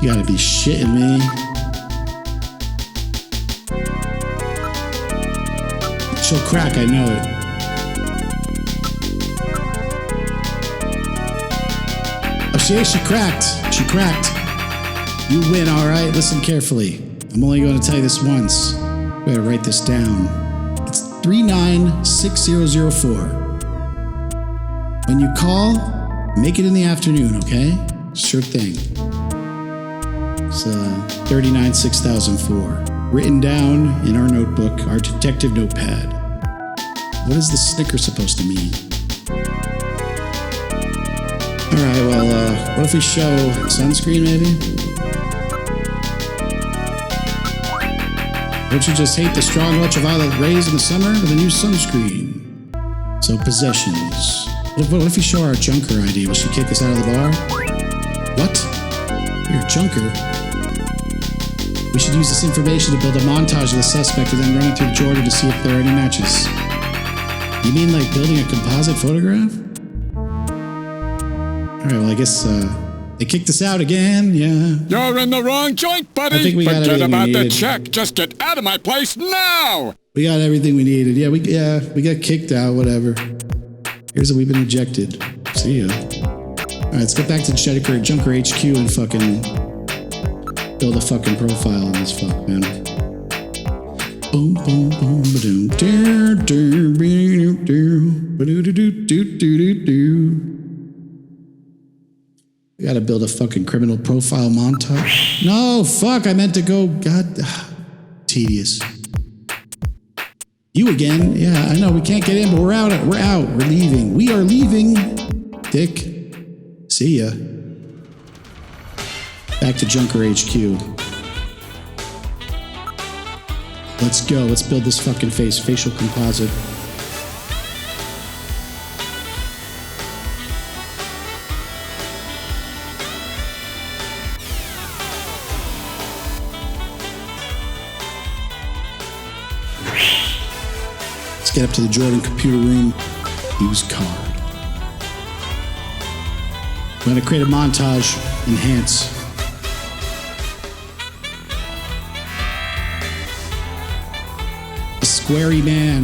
You gotta be shitting me. She'll crack, I know it. Oh, she cracked. She cracked. You win, all right? Listen carefully. I'm only going to tell you this once. We gotta write this down. It's 396004. When you call, make it in the afternoon, okay? Sure thing. It's 396004. Written down in our notebook, our detective notepad. What is the Snicker supposed to mean? Alright, well, what if we show sunscreen, maybe? Don't you just hate the strong ultraviolet rays in the summer with a new sunscreen? So possessions. What if we show our junker ID? Will she kick us out of the bar? What? You're a junker? We should use this information to build a montage of the suspect and then run it through Jordan to see if there are any matches. You mean like building a composite photograph? Alright, well I guess they kicked us out again, yeah. You're in the wrong joint, buddy. I think we got Forget everything about we the needed. check. Just get out of my place now. We got everything we needed. Yeah, we got kicked out, whatever. Here's that we've been ejected. See ya. Alright, let's get back to Junker HQ and fucking build a fucking profile on this fuck, man. Boom, boom, boom, ba-doom, do, do, do, do, ba-do, do, do, do, do, do. We gotta build a fucking criminal profile montage. No, fuck, I meant to go, god, tedious. You again? Yeah, I know, we can't get in, but we're out, we're leaving. We are leaving, dick. See ya. Back to Junker HQ. Let's go. Let's build this fucking facial composite. Let's get up to the Jordan computer room. Use card. We're going to create a montage. Enhance. Squarey man.